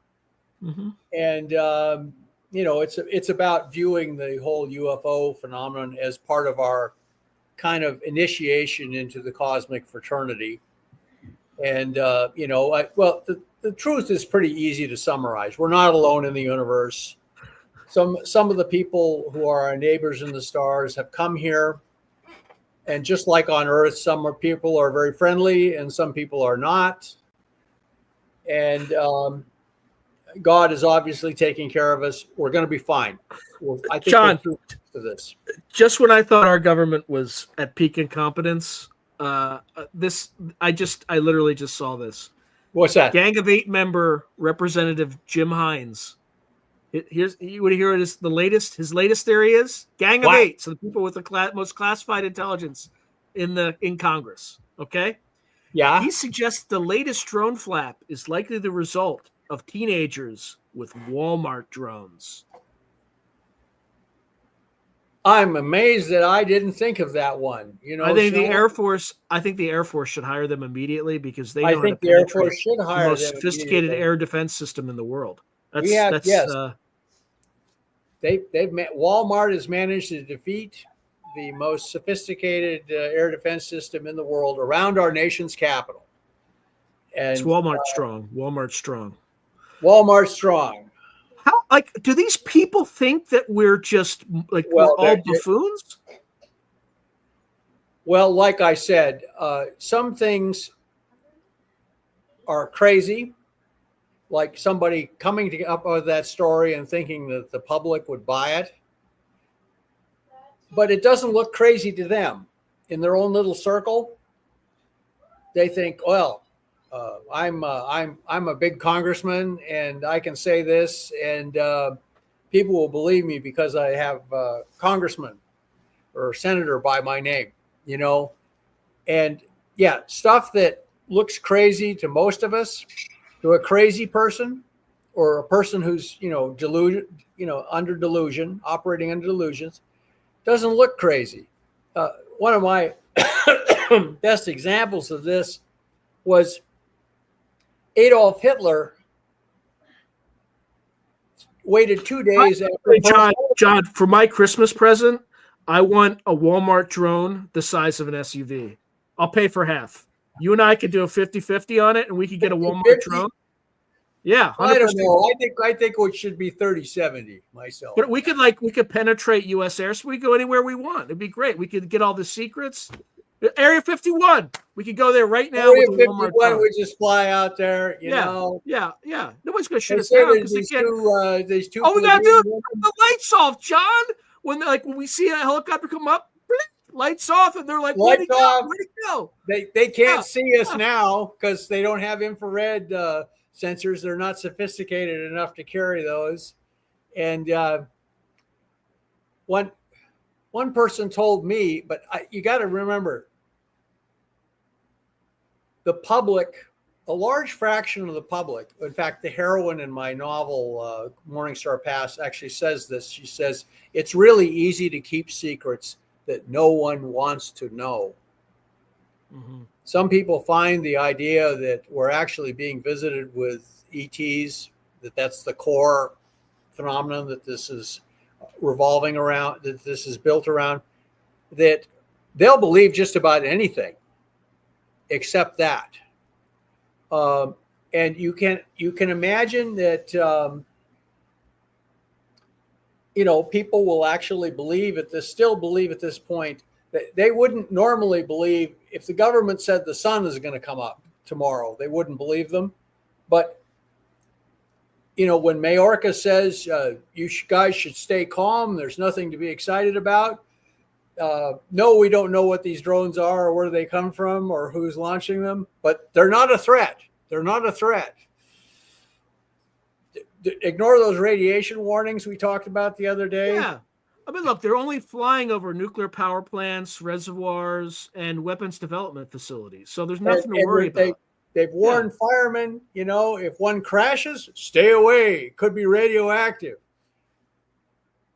Mm-hmm. And, it's about viewing the whole UFO phenomenon as part of our kind of initiation into the cosmic fraternity. And, the truth is pretty easy to summarize. We're not alone in the universe. Some of the people who are our neighbors in the stars have come here. And just like on Earth, some people are very friendly and some people are not. And God is obviously taking care of us. We're going to be fine. I think John, we're through to this. Just when I thought our government was at peak incompetence, I literally just saw this. What's that? Gang of 8 member Representative Jim Hines. You would hear it as his latest theory is Gang of 8. So the people with the most classified intelligence in Congress. Okay. Yeah. He suggests the latest drone flap is likely the result of teenagers with Walmart drones. I'm amazed that I didn't think of that one. You know, I think the Sean, Air Force. I think the Air Force should hire them immediately because they I know how to think the Air Force penetrate should the hire most them sophisticated immediately. air defense system in the world. We have, yes, Uh, Walmart has managed to defeat the most sophisticated air defense system in the world around our nation's capital. it's And Walmart strong. Walmart strong. Walmart strong. How do these people think that we're just like we're Well, all buffoons? well, like I said, some things are crazy, like somebody coming up with that story and thinking that the public would buy it. But it doesn't look crazy to them. In their own little circle, they think, well, I'm a big congressman and I can say this, and people will believe me because I have congressman or senator by my name, you know. And yeah, stuff that looks crazy to most of us, to a crazy person or a person who's, under delusion, operating under delusions, doesn't look crazy. One of my best examples of this was Adolf Hitler waited 2 days after. John, for my Christmas present, I want a Walmart drone the size of an SUV. I'll pay for half. You and I could do a 50-50 on it, and we could get a Walmart drone. Yeah, 100%. I don't know. I think it should be 30-70 myself. But we could penetrate U.S. airspace. We could go anywhere we want. It'd be great. We could get all the secrets. Area 51. We could go there right now. Area 51 would just fly out there. You know. Yeah. Nobody's gonna shoot us down because these two. Oh, we gotta do the lights off, John. When we see a helicopter come up, lights off, and they're like, "Where'd it go? They can't see us now because they don't have infrared sensors. They're not sophisticated enough to carry those. And one person told me, but you got to remember, the public, a large fraction of the public, in fact, the heroine in my novel, Morningstar Pass, actually says this. She says, it's really easy to keep secrets that no one wants to know. Mm-hmm. Some people find the idea that we're actually being visited with ETs, that's the core phenomenon that this is revolving around, that this is built around, that they'll believe just about anything except that. And you can imagine that, people will actually still believe at this point that they wouldn't normally believe if the government said the sun is going to come up tomorrow. They wouldn't believe them. But, when Mayorkas says, you guys should stay calm, there's nothing to be excited about. No, we don't know what these drones are or where they come from or who's launching them, but they're not a threat. They're not a threat. Ignore those radiation warnings we talked about the other day. Yeah. I mean, look, they're only flying over nuclear power plants, reservoirs, and weapons development facilities. So there's nothing to worry about. They've warned firemen, if one crashes, stay away. It could be radioactive.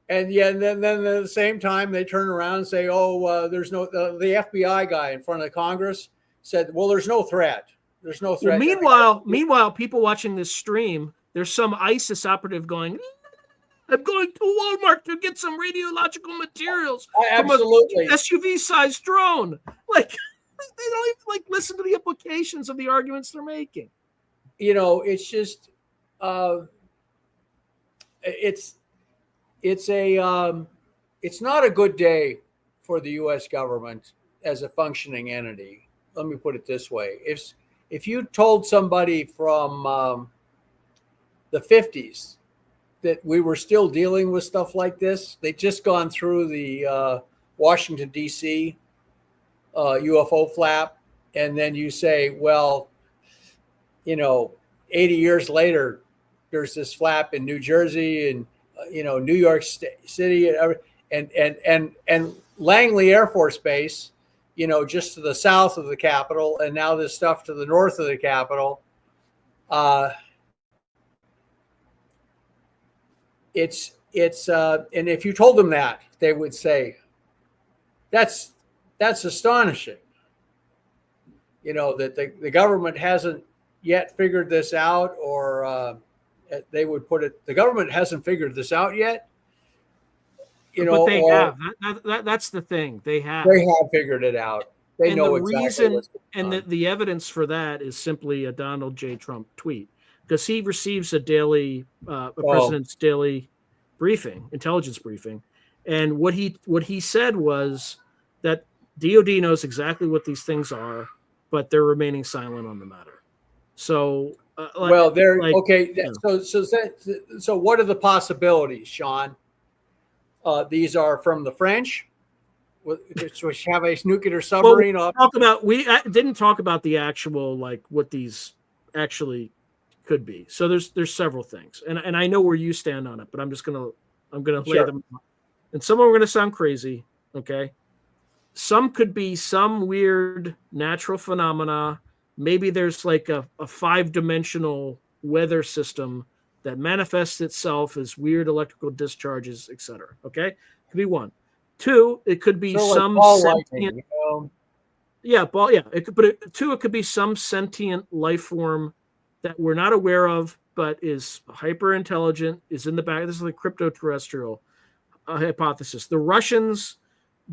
And then at the same time, they turn around and say, there's no, the FBI guy in front of Congress said, well, there's no threat. There's no threat. Well, meanwhile, people watching this stream, there's some ISIS operative going, I'm going to Walmart to get some radiological materials Absolutely. from a SUV-sized drone. Like, they don't even listen to the implications of the arguments they're making. It's just, it's not a good day for the U.S. government as a functioning entity. Let me put it this way: if you told somebody from the 50s that we were still dealing with stuff like this, they'd just gone through the Washington D.C. UFO flap, and then you say, well, 80 years later, there's this flap in New Jersey and New York City and Langley Air Force Base, just to the south of the Capitol, and now this stuff to the north of the Capitol. It's it's and if you told them that, they would say, that's astonishing. That the government hasn't yet figured this out, or they would put it, the government hasn't figured this out yet. But they or have. That's the thing. They have. They have figured it out. They and know the exactly reason what's and going on. the evidence for that is simply a Donald J. Trump tweet, because he receives a daily a president's daily briefing, intelligence briefing, and what he said was that DOD knows exactly what these things are, but they're remaining silent on the matter. So well, they're like, okay. yeah. So what are the possibilities, Sean? These are from the French, which have a nuclear submarine. We didn't talk about the actual, like, what these actually could be. So there's several things, and I know where you stand on it, but I'm gonna lay them out. And some of them are gonna sound crazy. Okay, some could be some weird natural phenomena. Maybe there's like a 5-dimensional weather system that manifests itself as weird electrical discharges, etc. Okay, could be one. 2, it could be some sentient. It could, but 2, it could be some sentient life form that we're not aware of, but is hyper intelligent, is in the back. This is like crypto-terrestrial hypothesis. The Russians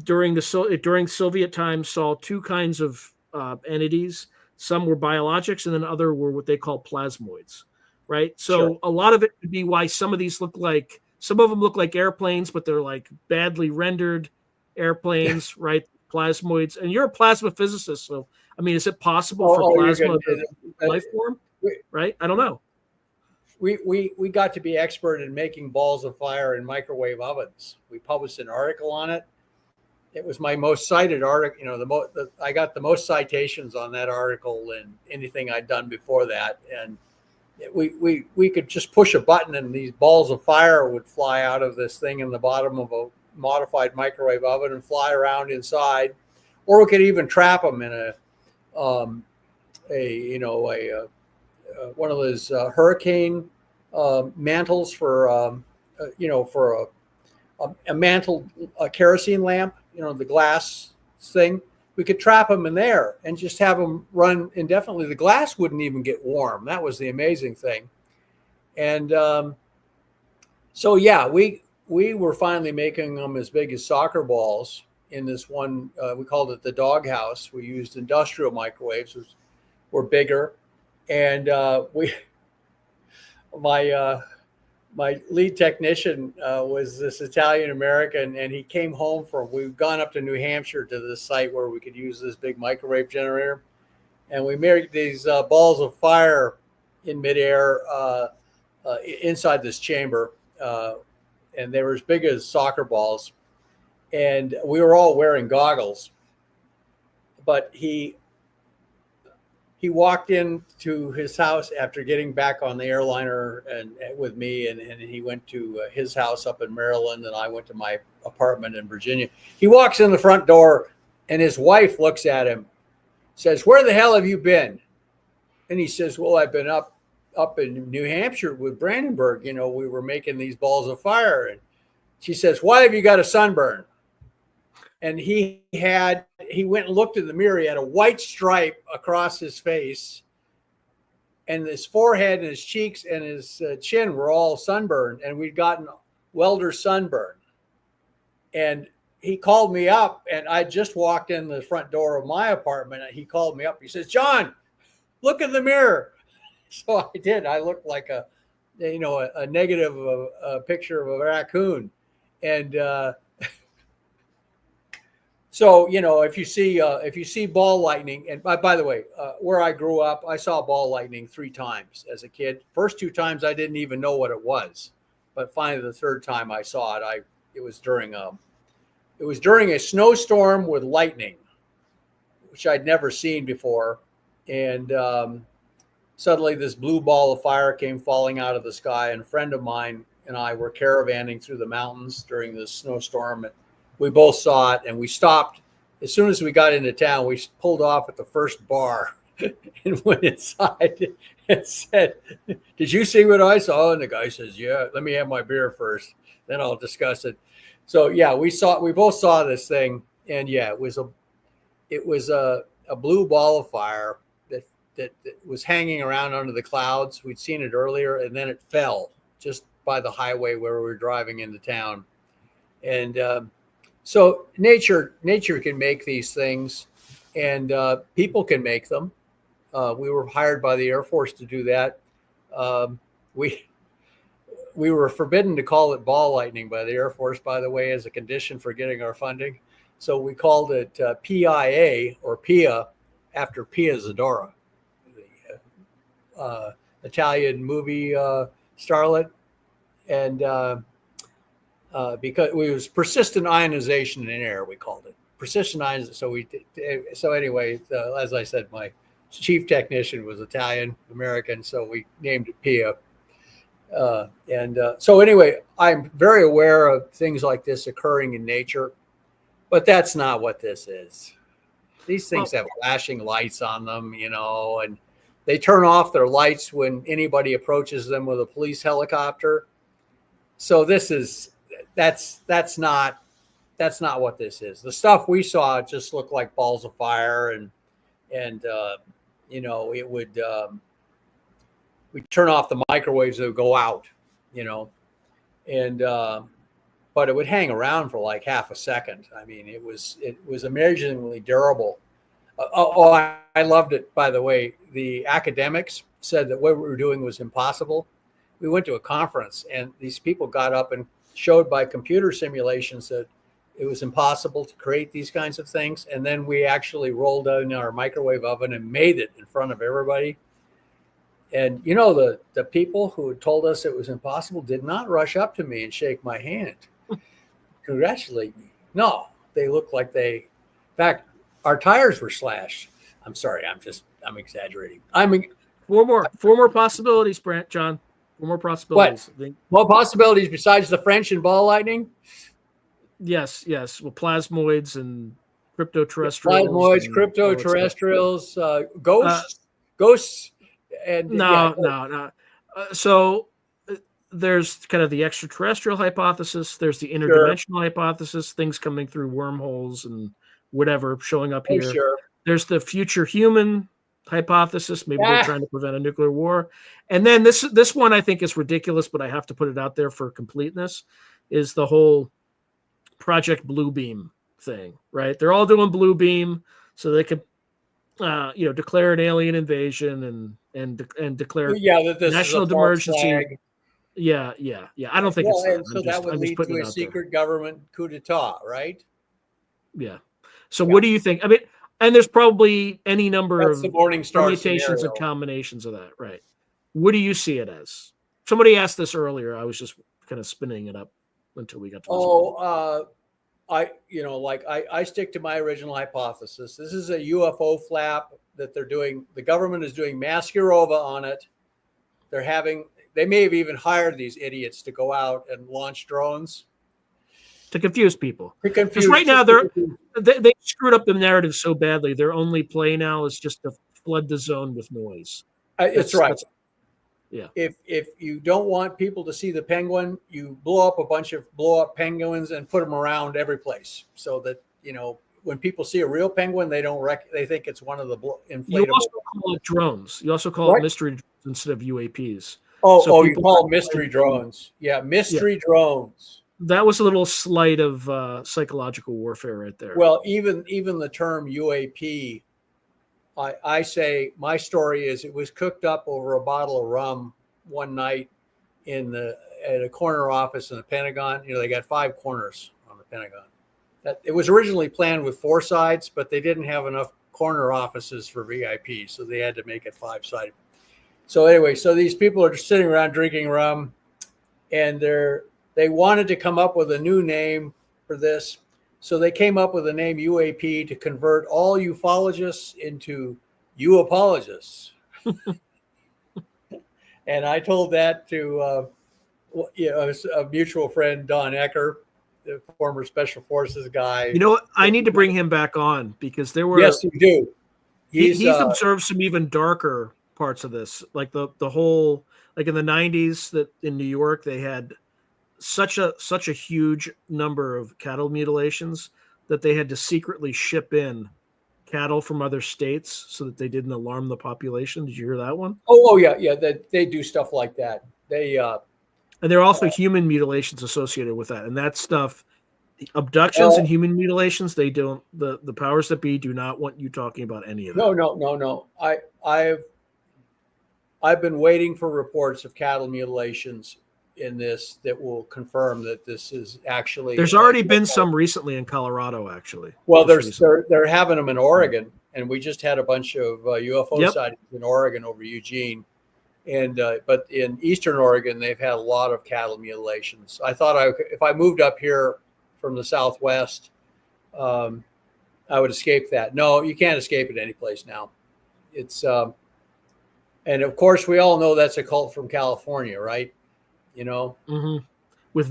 during Soviet times saw 2 kinds of entities. Some were biologics, and then other were what they call plasmoids. Right. So a lot of it could be why some of these some of them look like airplanes, but they're like badly rendered airplanes, right? Plasmoids. And you're a plasma physicist, so I mean, is it possible for plasma life form? Right? I don't know. We got to be expert in making balls of fire in microwave ovens. We published an article on it. It was my most cited article. I got the most citations on that article than anything I'd done before that. And we could just push a button and these balls of fire would fly out of this thing in the bottom of a modified microwave oven and fly around inside, or we could even trap them in one of those hurricane mantles for a mantle, a kerosene lamp, the glass thing. We could trap them in there and just have them run indefinitely. The glass wouldn't even get warm. That was the amazing thing. And so, yeah, we were finally making them as big as soccer balls in this one. We called it the doghouse. We used industrial microwaves, which were bigger. And my lead technician was this Italian American, and he came home we've gone up to New Hampshire to this site where we could use this big microwave generator. And we made these balls of fire in midair inside this chamber. And they were as big as soccer balls. And we were all wearing goggles. But he walked into his house after getting back on the airliner and with me, and he went to his house up in Maryland, and I went to my apartment in Virginia. He walks in the front door, and his wife looks at him, says, "Where the hell have you been?" And he says, "Well, I've been up in New Hampshire with Brandenburg. We were making these balls of fire." And she says, "Why have you got a sunburn?" And he went and looked in the mirror. He had a white stripe across his face, and his forehead and his cheeks and his chin were all sunburned, and we'd gotten welder sunburn. And he called me up, and I just walked in the front door of my apartment, and he called me up. He says, "John, look in the mirror." So I did. I looked like a negative of a picture of a raccoon. And so, if you see ball lightning, and by the way, where I grew up, I saw ball lightning 3 times as a kid. First 2 times I didn't even know what it was, but finally the third time I saw it, it was during a snowstorm with lightning, which I'd never seen before, and suddenly this blue ball of fire came falling out of the sky, and a friend of mine and I were caravanning through the mountains during this snowstorm, and we both saw it, and we stopped. As soon as we got into town, we pulled off at the first bar and went inside and said, "Did you see what I saw?" And the guy says, "Yeah, let me have my beer first, then I'll discuss it." So yeah, we both saw this thing, and yeah, it was a blue ball of fire that was hanging around under the clouds. We'd seen it earlier, and then it fell just by the highway where we were driving into town. And so nature can make these things, and people can make them. We were hired by the Air Force to do that. We were forbidden to call it ball lightning by the Air Force, by the way, as a condition for getting our funding. So we called it PIA, or Pia, after Pia Zadora, the Italian movie starlet. And because it was persistent ionization in air, we called it persistent ionization. So anyway, as I said, my chief technician was Italian American, so we named it Pia. So anyway, I'm very aware of things like this occurring in nature, but that's not what this is. These things have flashing lights on them, and they turn off their lights when anybody approaches them with a police helicopter. So that's not what this is. The stuff we saw just looked like balls of fire, and it would we'd turn off the microwaves that would go out, but it would hang around for like half a second. I mean, it was amazingly durable. I loved it, by the way. The academics said that what we were doing was impossible. We went to a conference, and these people got up and showed by computer simulations that it was impossible to create these kinds of things. And then we actually rolled in our microwave oven and made it in front of everybody. And, the people who had told us it was impossible did not rush up to me and shake my hand, congratulate me. No, they looked like in fact, our tires were slashed. I'm sorry. I'm exaggerating. Four more possibilities, John. Four more possibilities. What possibilities besides the French and ball lightning? Yes. Well, plasmoids and cryptoterrestrials. Ghosts. And no. So there's kind of the extraterrestrial hypothesis. There's the interdimensional hypothesis, things coming through wormholes and whatever showing up here. Sure. There's the future human hypothesis. Maybe they're trying to prevent a nuclear war. And then this one I think is ridiculous, but I have to put it out there for completeness, is the whole Project Bluebeam thing, right? They're all doing Bluebeam so they could declare an alien invasion and declare national emergency. Yeah. I don't think it's that. So that would lead to a secret government coup d'etat, right? Yeah. So what do you think? I mean, and there's probably any number of permutations and combinations of that, right? What do you see it as? Somebody asked this earlier. I was just kind of spinning it up until we got to this. I stick to my original hypothesis. This is a UFO flap that they're doing. The government is doing Maskurova on it. They may have even hired these idiots to go out and launch drones to confuse people. Because right now they screwed up the narrative so badly. Their only play now is just to flood the zone with noise. That's right. Yeah. If you don't want people to see the penguin, you blow up penguins and put them around every place, so that when people see a real penguin, they think it's one of the inflatable. You also call it drones. You also call it mystery drones instead of UAPs. You call them mystery drones. Yeah, drones. That was a little slight of psychological warfare right there. Well, even the term UAP, I say my story is it was cooked up over a bottle of rum one night at a corner office in the Pentagon. They got 5 corners on the Pentagon. It was originally planned with 4 sides, but they didn't have enough corner offices for VIP, so they had to make it 5-sided. So anyway, these people are just sitting around drinking rum, and they wanted to come up with a new name for this. So they came up with the name UAP to convert all ufologists into uapologists. And I told that to a mutual friend, Don Ecker, the former Special Forces guy. You know what? I need to bring him back on because there were. Yes, you do. He's observed some even darker parts of this, like the whole, like in the 90s, that in New York they had such a huge number of cattle mutilations that they had to secretly ship in cattle from other states so that they didn't alarm the population. Did you hear that one? Oh yeah. They do stuff like that. They And there are also human mutilations associated with that, and that stuff, abductions and human mutilations, they don't, the powers that be do not want you talking about any of that. No. I've been waiting for reports of cattle mutilations in this that will confirm that this is actually. There's already been some recently in Colorado, actually. Well, they're having them in Oregon, and we just had a bunch of UFO sightings in Oregon over Eugene, and but in Eastern Oregon they've had a lot of cattle mutilations. I thought if I moved up here from the Southwest, I would escape that. No, you can't escape it any place now. It's and of course we all know that's a cult from California, right? You know, with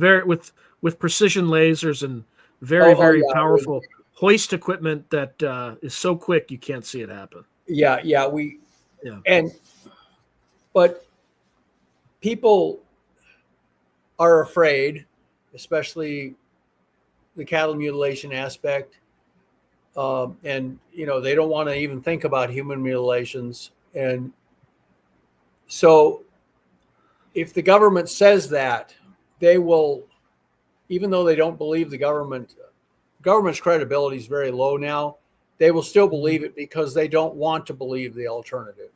precision lasers and very powerful hoist equipment that is so quick you can't see it happen. But people are afraid, especially the cattle mutilation aspect, and they don't want to even think about human mutilations. And so if the government says that, they will, even though they don't believe the government's credibility is very low now, they will still believe it because they don't want to believe the alternative,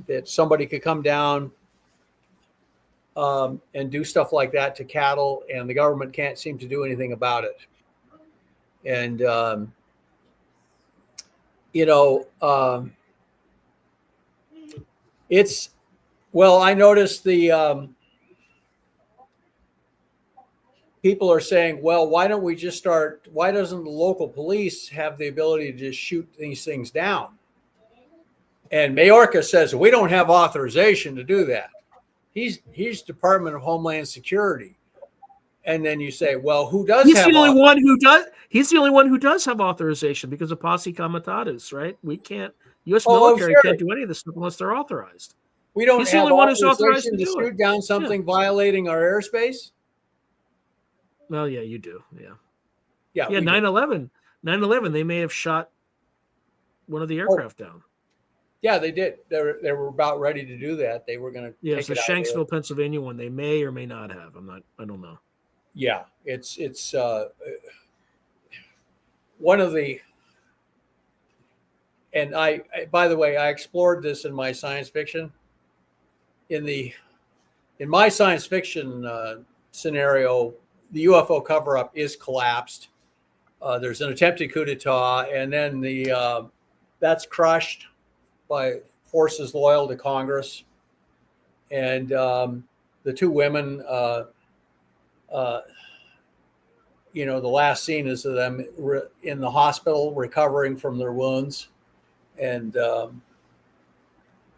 that somebody could come down and do stuff like that to cattle, and the government can't seem to do anything about it. And it's, well, I noticed the people are saying, well, why doesn't the local police have the ability to just shoot these things down? And Mayorkas says, we don't have authorization to do that. He's Department of Homeland Security. And then you say, well, who does He's the only one who does. He's the only one who does have authorization because of posse comitatus, right? We can't, U.S. military can't do any of this stuff unless they're authorized. We don't have authorization to shoot down something violating our airspace? Well, yeah, you do. Yeah. 9/11. 9/11, they may have shot one of the aircraft down. Yeah, they did. They were about ready to do that. They were going to. Yeah, it's the Shanksville, Pennsylvania one. They may or may not have. I don't know. Yeah, it's one of the. And by the way, I explored this in my science fiction. In my science fiction scenario, the UFO cover-up is collapsed. There's an attempted coup d'etat, and then that's crushed by forces loyal to Congress. And the two women, the last scene is of them in the hospital recovering from their wounds and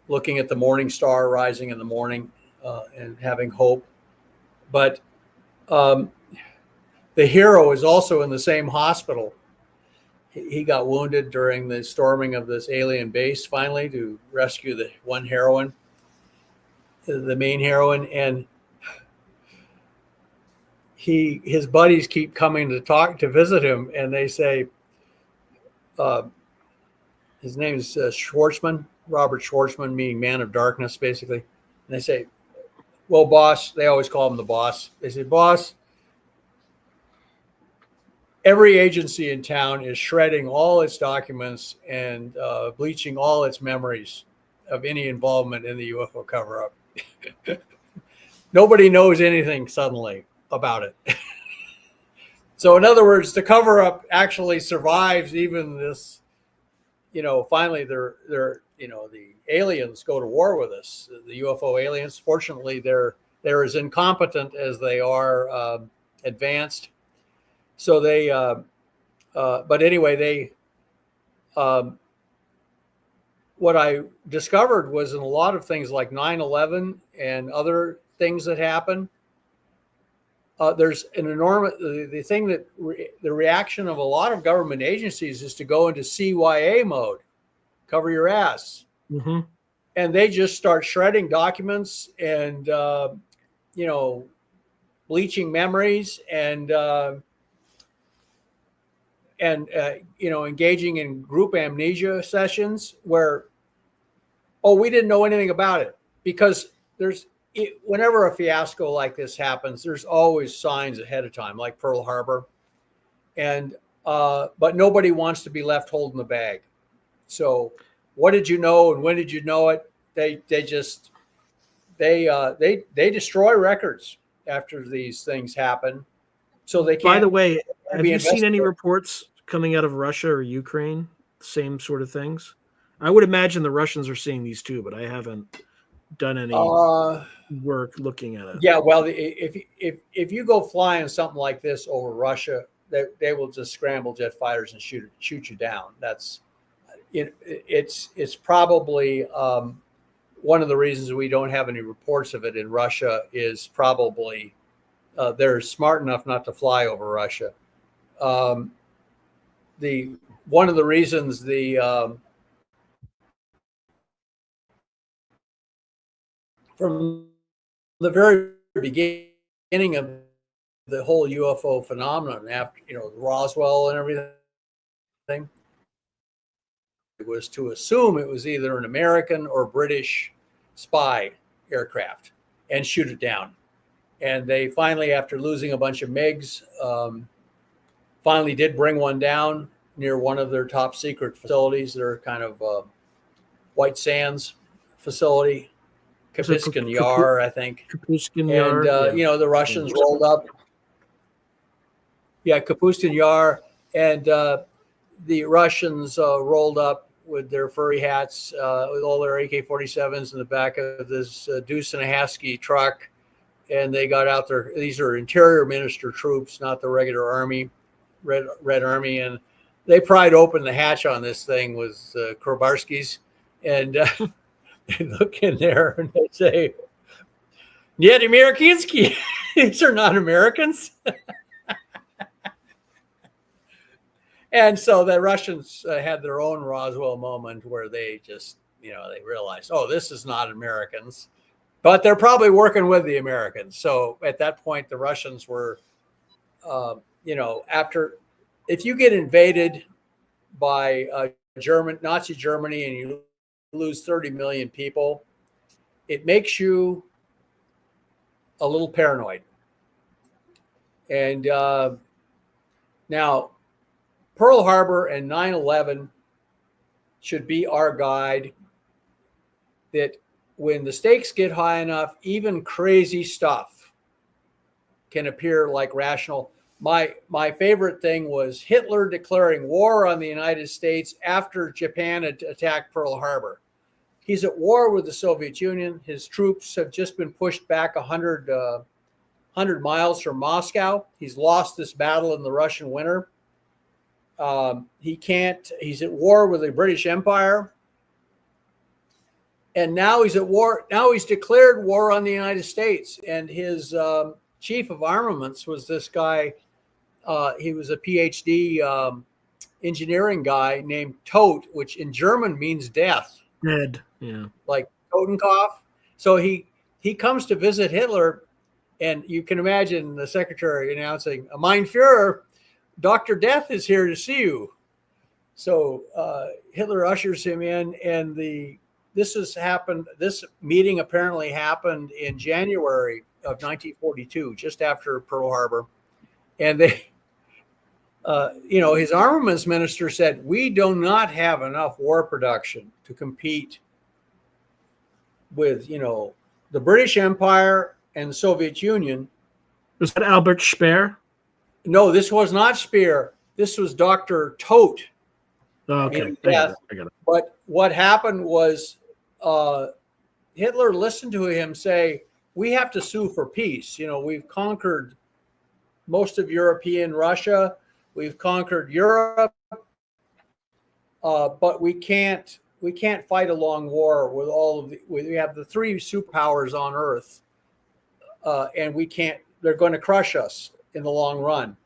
looking at the morning star rising in the morning and having hope. But the hero is also in the same hospital. He got wounded during the storming of this alien base finally to rescue the one heroine, the main heroine. And his buddies keep coming to visit him. And they say, his name is Schwartzman, Robert Schwartzman, meaning man of darkness, basically. And they say, well, boss, they always call him the boss. They say, boss, every agency in town is shredding all its documents and bleaching all its memories of any involvement in the UFO cover-up. Nobody knows anything suddenly about it. So in other words, the cover-up actually survives even this, finally the aliens go to war with us, the UFO aliens. Fortunately, they're as incompetent as they are advanced. So they, but anyway, what I discovered was in a lot of things like 9/11 and other things that happen, there's an enormous, the thing that the reaction of a lot of government agencies is to go into CYA mode. cover your ass. Mm-hmm. And they just start shredding documents and, bleaching memories and engaging in group amnesia sessions where, we didn't know anything about it, because whenever a fiasco like this happens, there's always signs ahead of time, like Pearl Harbor, and but nobody wants to be left holding the bag. So, what did you know, and when did you know it? They destroy records after these things happen, so they can't. By the way, have be you seen any investigated. reports coming out of Russia or Ukraine? Same sort of things. I would imagine the Russians are seeing these too, but I haven't done any work looking at it. Yeah, well, if you go flying something like this over Russia, they will just scramble jet fighters and shoot you down. That's it's probably one of the reasons we don't have any reports of it in Russia is probably they're smart enough not to fly over Russia. One of the reasons from the very beginning of the whole UFO phenomenon, after Roswell and everything, it was to assume it was either an American or British spy aircraft and shoot it down. And they finally, after losing a bunch of MiGs, finally did bring one down near one of their top secret facilities. They're kind of White Sands facility, Kapuskin Yar, I think. Kapuskin Yar. And, the Russians rolled up. Yeah, Kapuskin Yar. And the Russians rolled up with their furry hats, with all their AK-47s in the back of this Deuce and a Husky truck. And they got out there. These are Interior Minister troops, not the regular army, Red Army. And they pried open the hatch on this thing with Krobarskis. And they look in there and they say, "Нет, Amerikanski." These are not Americans. And so the Russians had their own Roswell moment where they just, they realized, this is not Americans, but they're probably working with the Americans. So at that point, the Russians were, if you get invaded by Nazi Germany and you lose 30 million people, it makes you a little paranoid. And now Pearl Harbor and 9/11 should be our guide, that when the stakes get high enough, even crazy stuff can appear like rational. My favorite thing was Hitler declaring war on the United States after Japan had attacked Pearl Harbor. He's at war with the Soviet Union. His troops have just been pushed back 100 miles from Moscow. He's lost this battle in the Russian winter. He's at war with the British Empire. And now he's at war. Now he's declared war on the United States. And his chief of armaments was this guy. He was a PhD engineering guy named Tod, which in German means death. Dead, yeah. Like Totenkopf. So he comes to visit Hitler, and you can imagine the secretary announcing, "Mein Führer, Dr. Death is here to see you." So Hitler ushers him in, and this meeting apparently happened in January of 1942, just after Pearl Harbor. And they, his armaments minister said, "We do not have enough war production to compete with, the British Empire and the Soviet Union." Was that Albert Speer? No, this was not Speer. This was Dr. Todt. Oh, okay. I got it. But what happened was Hitler listened to him say, "We have to sue for peace. We've conquered most of European Russia. We've conquered Europe, but we can't fight a long war with we have the three superpowers on Earth, and we can't. They're going to crush us in the long run."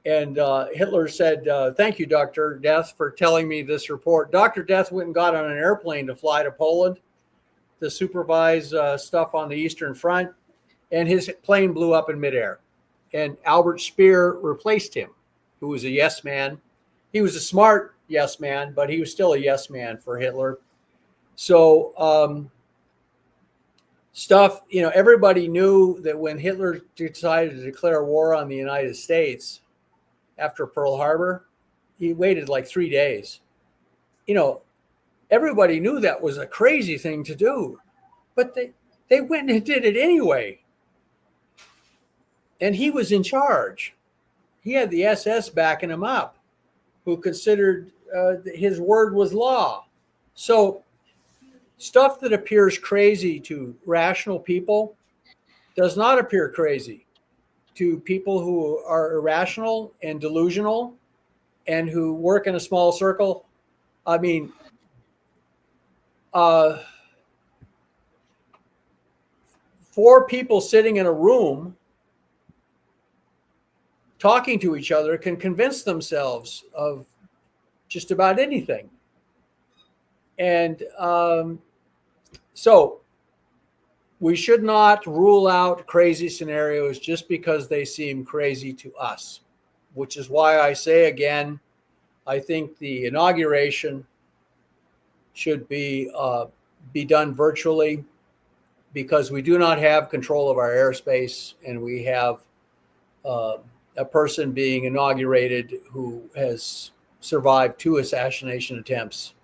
And Hitler said, "Thank you, Dr. Death, for telling me this report." Dr. Death went and got on an airplane to fly to Poland to supervise stuff on the Eastern Front, and his plane blew up in midair. And Albert Speer replaced him, who was a yes man. He was a smart yes man, but he was still a yes man for Hitler. So stuff, everybody knew that when Hitler decided to declare war on the United States after Pearl Harbor, he waited like 3 days. Everybody knew that was a crazy thing to do, but they went and did it anyway. And he was in charge. He had the SS backing him up, who considered his word was law. So stuff that appears crazy to rational people does not appear crazy to people who are irrational and delusional and who work in a small circle. I mean, 4 people sitting in a room talking to each other can convince themselves of just about anything. And so we should not rule out crazy scenarios just because they seem crazy to us, which is why I say again, I think the inauguration should be done virtually, because we do not have control of our airspace, and we have a person being inaugurated who has survived 2 assassination attempts.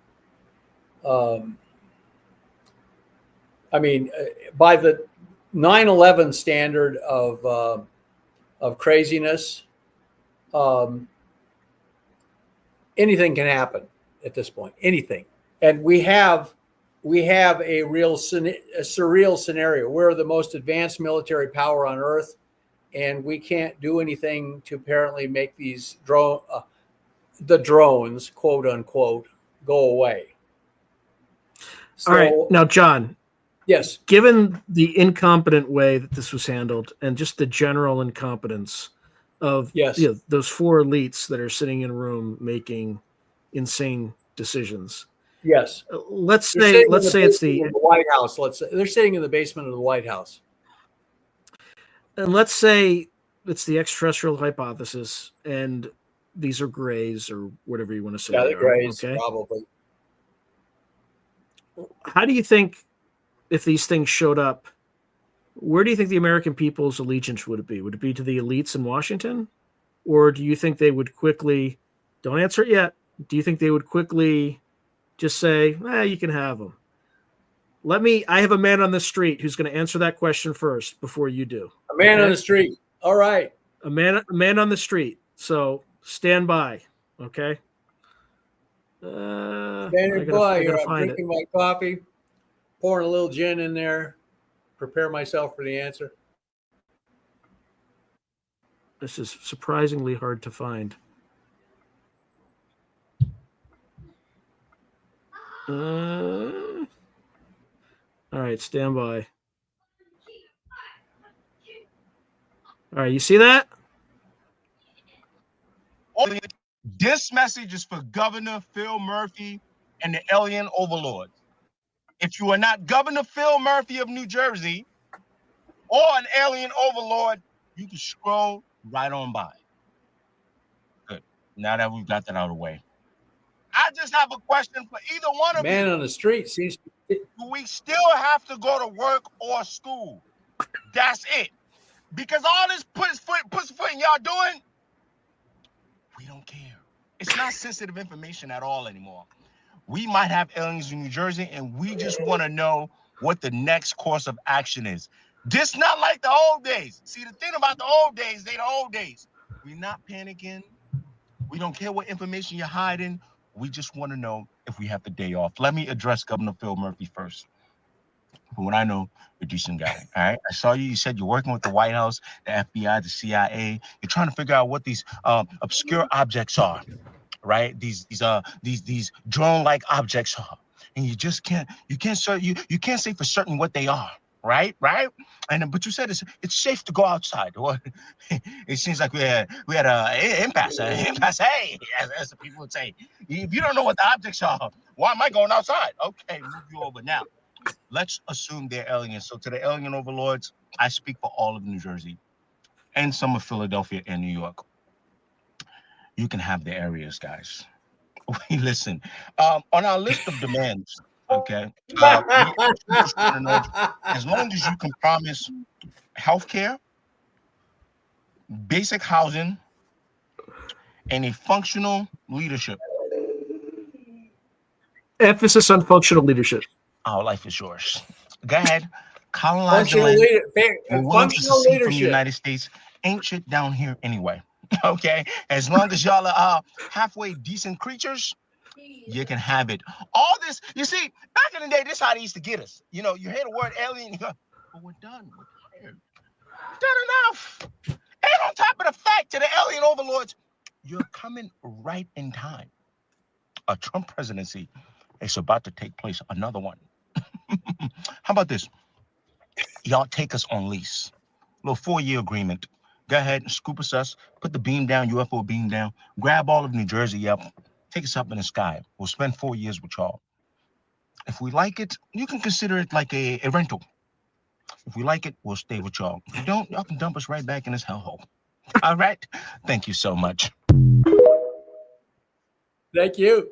I mean, by the 9/11 standard of craziness, anything can happen at this point. Anything, and we have a real surreal scenario. We're the most advanced military power on Earth, and we can't do anything to apparently make these the drones, quote unquote, go away. So, all right, now, John. Yes. Given the incompetent way that this was handled, and just the general incompetence of those 4 elites that are sitting in a room making insane decisions. Yes. Let's say it's the White House. Let's say they're sitting in the basement of the White House. And let's say it's the extraterrestrial hypothesis, and these are grays or whatever you want to say. Yeah, they're grays, okay? Probably. How do you think, if these things showed up, where do you think the American people's allegiance would it be? Would it be to the elites in Washington? Or do you think they would quickly, don't answer it yet, do you think they would quickly just say, you can have them? I have a man on the street who's going to answer that question first before you do. A man on the street. All right. A man on the street. So stand by. Okay. Standing by here. I'm drinking my coffee, pouring a little gin in there, prepare myself for the answer. This is surprisingly hard to find. All right, stand by. All right, you see that? This message is for Governor Phil Murphy and the alien overlords. If you are not Governor Phil Murphy of New Jersey or an alien overlord, you can scroll right on by. Good. Now that we've got that out of the way, I just have a question for either one of you. Man on the street seems. Do we still have to go to work or school? That's it. Because all this pussyfooting y'all doing, we don't care. It's not sensitive information at all anymore. We might have aliens in New Jersey, and we just want to know what the next course of action is. This not like the old days. See, the thing about the old days, they the old days. We're not panicking. We don't care what information you're hiding. We just want to know if we have the day off. Let me address Governor Phil Murphy first. From what I know, you're a decent guy. All right. I saw you. You said you're working with the White House, the FBI, the CIA. You're trying to figure out what these obscure objects are, right? These drone-like objects are, and you just can't. You can't say for certain what they are, right? And but you said it's safe to go outside. Well, it seems like we had a impasse. Hey, as the people would say. If you don't know what the objects are, why am I going outside? Okay, move you over now. Let's assume they're aliens. So to the alien overlords, I speak for all of New Jersey and some of Philadelphia and New York. You can have the areas, guys. Listen, on our list of demands, okay, we just want to know, as long as you can promise healthcare, basic housing, and a functional leadership, Emphasis on functional leadership. our life is yours. Go ahead, colonize the Functional, land. We're willing to functional secede from the leadership. United States. Ain't shit down here anyway. Okay, as long as y'all are halfway decent creatures, you can have it. All this, you see, back in the day, this is how they used to get us. You know, you hear the word alien, you go, but we're done. We're tired. We've done enough. And on top of the fact, to the alien overlords, you're coming right in time. A Trump presidency is about to take place, another one. How about this? Y'all take us on lease. Little 4-year agreement. Go ahead and scoop us, put the beam down, UFO beam down, grab all of New Jersey up, take us up in the sky. We'll spend 4 years with y'all. If we like it, you can consider it like a rental. If we like it, we'll stay with y'all. If you don't, y'all can dump us right back in this hellhole. All right? Thank you so much. Thank you.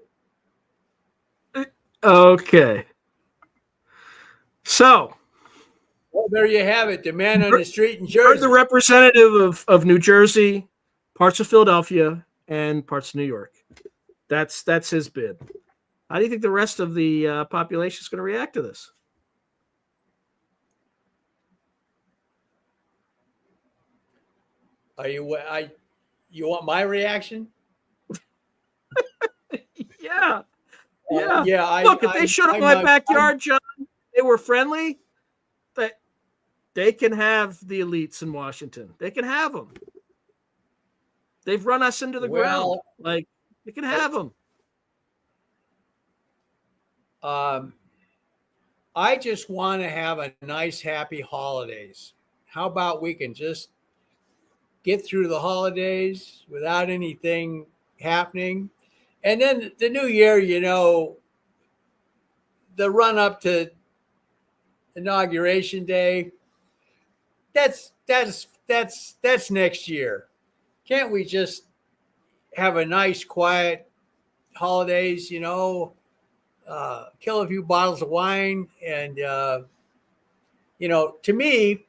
Okay. So, Well, there you have it. The man on the street in you're Jersey. the representative of New Jersey, parts of Philadelphia, and parts of New York. That's his bid. How do you think the rest of the population is going to react to this? You want my reaction? Yeah. Look, if they showed up in my backyard, John, they were friendly, they can have the elites in Washington. They can have them. They've run us into the ground. Like, they can have them. I just want to have a nice, happy holidays. How about we can just get through the holidays without anything happening? And then the new year, you know, the run up to Inauguration Day, that's next year. Can't we just have a nice, quiet holidays, you know, kill a few bottles of wine and, you know, to me,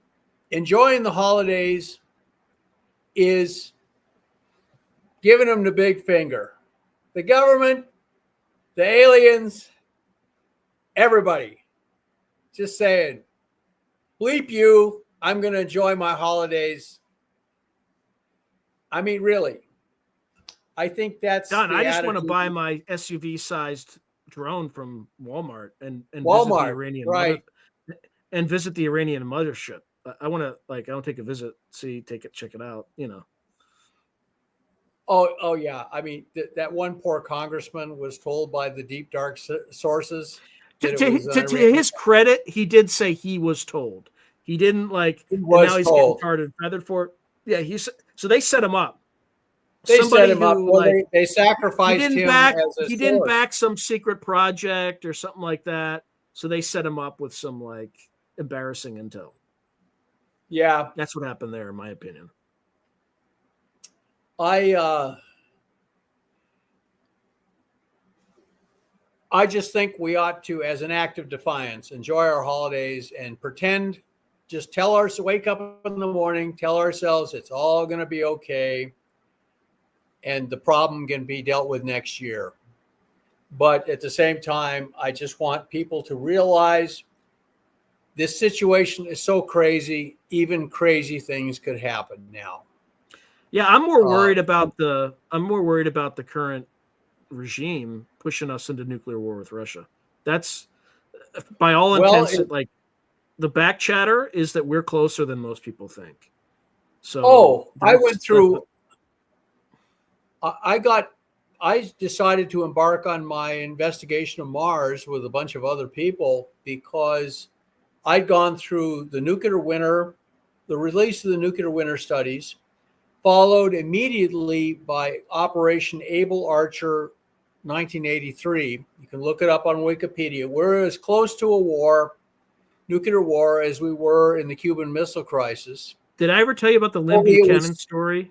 enjoying the holidays is giving them the big finger. The government, the aliens, everybody just saying, bleep you, I'm going to enjoy my holidays. I mean, really, I think that's John, I just want to attitude. buy my SUV-sized drone from Walmart and Walmart, visit the Iranian right. and visit the Iranian mothership. I want to, like, I want to take a visit, check it out, you know. Oh yeah. I mean, that one poor congressman was told by the deep, dark sources. To his credit, he did say he was told. He didn't he was and now he's told. getting tarred and feathered for it. Yeah, so they set him up. They set him up. Well, they sacrificed him he didn't back some secret project or something like that. So they set him up with some embarrassing intel. Yeah, that's what happened there, in my opinion. I just think we ought to, as an act of defiance, enjoy our holidays and pretend. Just wake up in the morning, tell ourselves it's all going to be okay, and the problem can be dealt with next year. But at the same time, I just want people to realize this situation is so crazy, even crazy things could happen now. Yeah, I'm more worried about the current regime pushing us into nuclear war with Russia. That's, by all intents, the back chatter is that we're closer than most people think. So I went through. I decided to embark on my investigation of Mars with a bunch of other people because I'd gone through the nuclear winter, the release of the nuclear winter studies, followed immediately by Operation Able Archer 1983. You can look it up on Wikipedia. We're as close to a war, nuclear war, as we were in the Cuban Missile Crisis. Did I ever tell you about the Lynn Only it Buchanan was- story?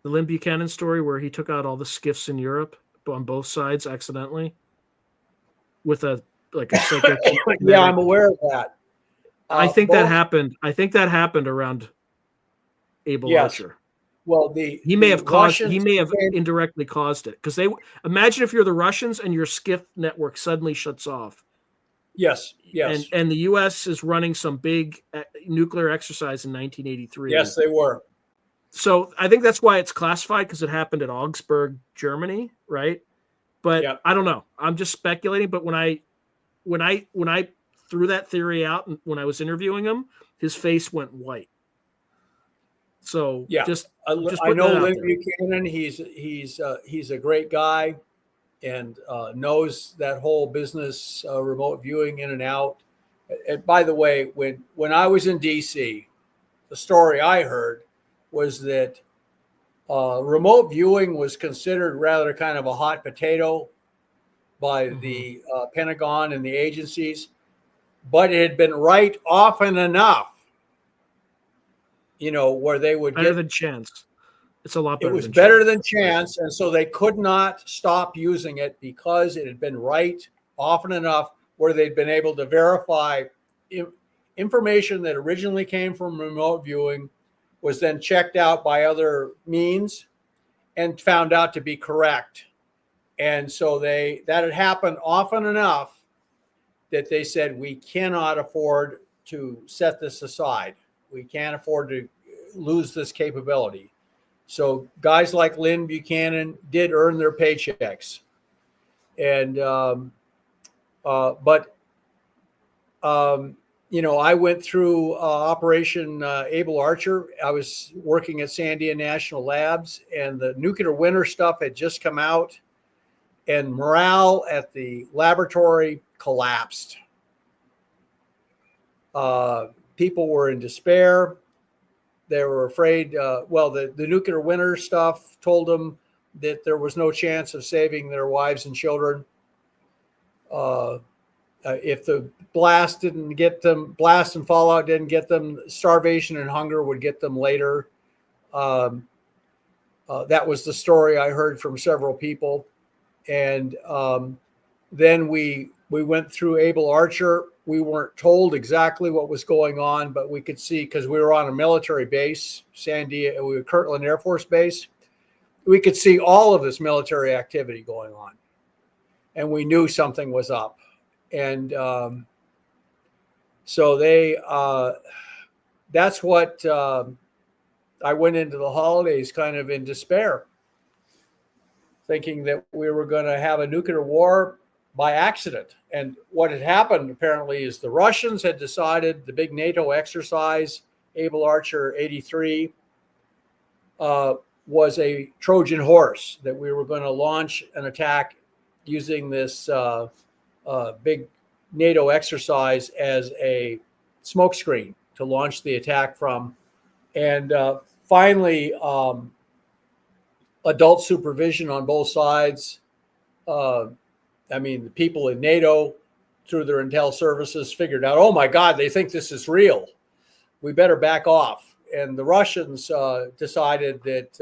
The Lynn Buchanan story where he took out all the skiffs in Europe on both sides accidentally with a psycho. Yeah, I'm aware of that. I think that Both- happened. I think that happened around Able Yes. Archer. Well, He may the have caused. He Russians may have came- indirectly caused it because they imagine if you're the Russians and your skiff network suddenly shuts off. Yes, yes, And the U.S. is running some big nuclear exercise in 1983. yes, they were. So I think that's why it's classified because it happened at Augsburg, Germany, right? But Yep. I don't know. I'm just speculating. But when I threw that theory out and when I was interviewing him, his face went white. So Yeah. just I putting know that out Lynn there. Buchanan. He's a great guy, and knows that whole business, remote viewing in and out. And by the way, when I was in D.C., the story I heard was that remote viewing was considered rather kind of a hot potato by the Pentagon and the agencies, but it had been right often enough, where they would Better get. than chance. It's a lot It better. was than better chance. than chance, and so they could not stop using it because it had been right often enough where they'd been able to verify information that originally came from remote viewing was then checked out by other means and found out to be correct. And so that had happened often enough that they said, we cannot afford to set this aside. We can't afford to lose this capability. So guys like Lynn Buchanan did earn their paychecks. And, I went through Operation Able Archer. I was working at Sandia National Labs, and the nuclear winter stuff had just come out, and morale at the laboratory collapsed. People were in despair. They were afraid. The nuclear winter stuff told them that there was no chance of saving their wives and children. If the blast didn't get them, blast and fallout didn't get them, starvation and hunger would get them later. That was the story I heard from several people. And then we went through Able Archer. We weren't told exactly what was going on, but we could see, because we were on a military base, we were Kirtland Air Force Base. We could see all of this military activity going on, and we knew something was up. And so that's what I went into the holidays kind of in despair, thinking that we were going to have a nuclear war by accident. And what had happened apparently is the Russians had decided the big NATO exercise, Able Archer 83, was a Trojan horse, that we were going to launch an attack using this big NATO exercise as a smokescreen to launch the attack from. And finally, adult supervision on both sides. The people in NATO, through their intel services, figured out, oh my God, they think this is real. We better back off. And the Russians decided that,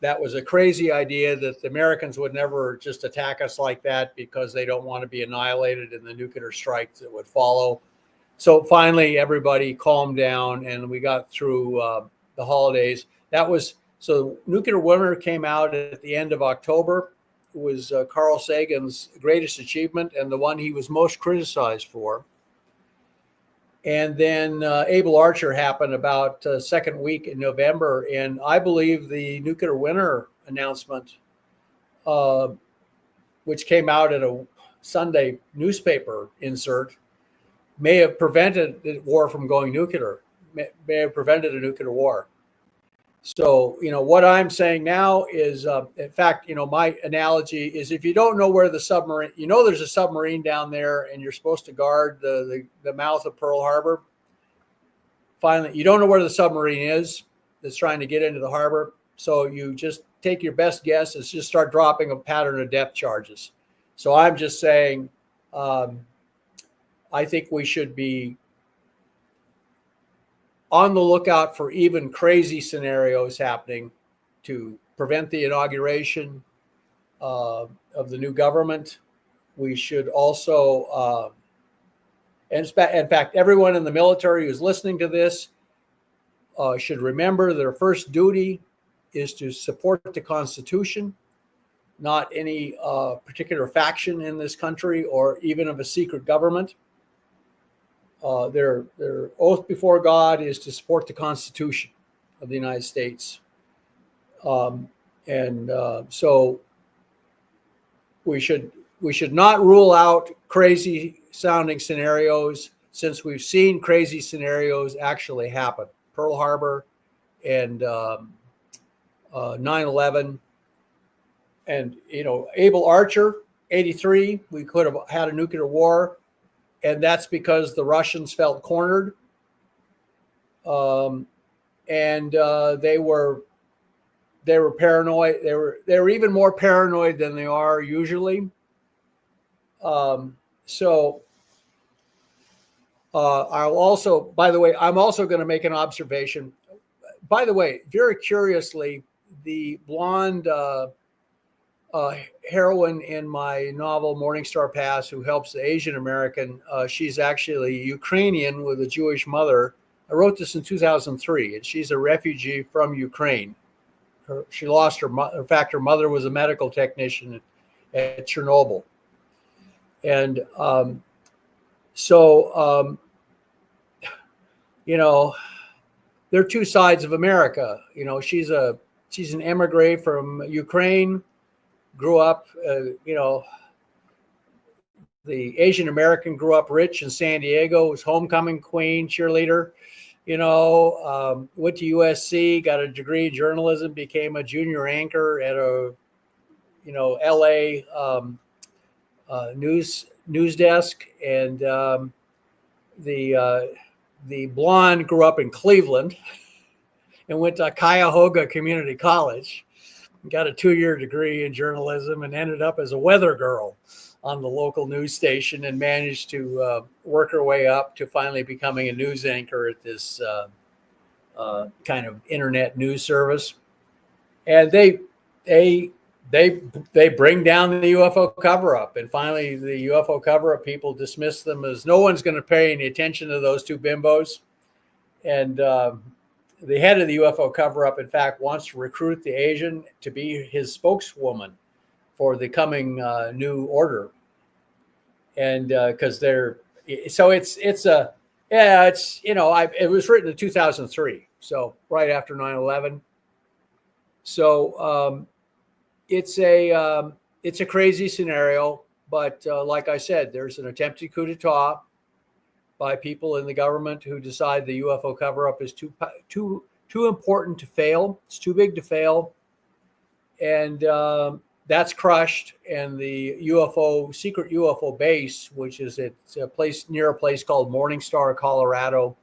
that was a crazy idea, that the Americans would never just attack us like that because they don't want to be annihilated in the nuclear strike that would follow. So finally, everybody calmed down and we got through the holidays. So Nuclear Winter came out at the end of October. It was Carl Sagan's greatest achievement and the one he was most criticized for. And then Able Archer happened about second week in November. And I believe the Nuclear Winter announcement, which came out in a Sunday newspaper insert, may have prevented the war from going nuclear, may have prevented a nuclear war. So, what I'm saying now is, in fact, my analogy is if you don't know where the submarine, there's a submarine down there and you're supposed to guard the mouth of Pearl Harbor. Finally, you don't know where the submarine is that's trying to get into the harbor. So you just take your best guess is just start dropping a pattern of depth charges. So I'm just saying, I think we should be on the lookout for even crazy scenarios happening to prevent the inauguration of the new government. We should also, in fact, everyone in the military who's listening to this should remember their first duty is to support the Constitution, not any particular faction in this country or even of a secret government. Their oath before God is to support the Constitution of the United States. So we should not rule out crazy sounding scenarios, since we've seen crazy scenarios actually happen. Pearl Harbor and 9/11, and Able Archer, 83, we could have had a nuclear war. And that's because the Russians felt cornered, and they were paranoid. They were even more paranoid than they are usually. I'll also, by the way, I'm also going to make an observation. By the way, very curiously, the blonde heroine in my novel Morningstar Pass, who helps the Asian American, she's actually Ukrainian with a Jewish mother. I wrote this in 2003, and she's a refugee from Ukraine. She lost her mother. In fact, her mother was a medical technician at Chernobyl. And they're two sides of America. She's an emigre from Ukraine. Grew up, the Asian American grew up rich in San Diego, was homecoming queen, cheerleader, went to USC, got a degree in journalism, became a junior anchor at a, LA news desk. And the blonde grew up in Cleveland and went to Cuyahoga Community College. Got a 2-year degree in journalism and ended up as a weather girl on the local news station, and managed to work her way up to finally becoming a news anchor at this kind of internet news service. And they bring down the UFO cover-up, and finally the UFO cover-up people dismiss them as no one's going to pay any attention to those two bimbos. And the head of the UFO cover-up, in fact, wants to recruit the Asian to be his spokeswoman for the coming new order. And because it was written in 2003, so right after 9/11. So it's a crazy scenario, but like I said, there's an attempted coup d'etat by people in the government who decide the UFO cover-up is too important to fail. It's too big to fail. And that's crushed. And the secret UFO base, which is near a place called Morningstar, Colorado,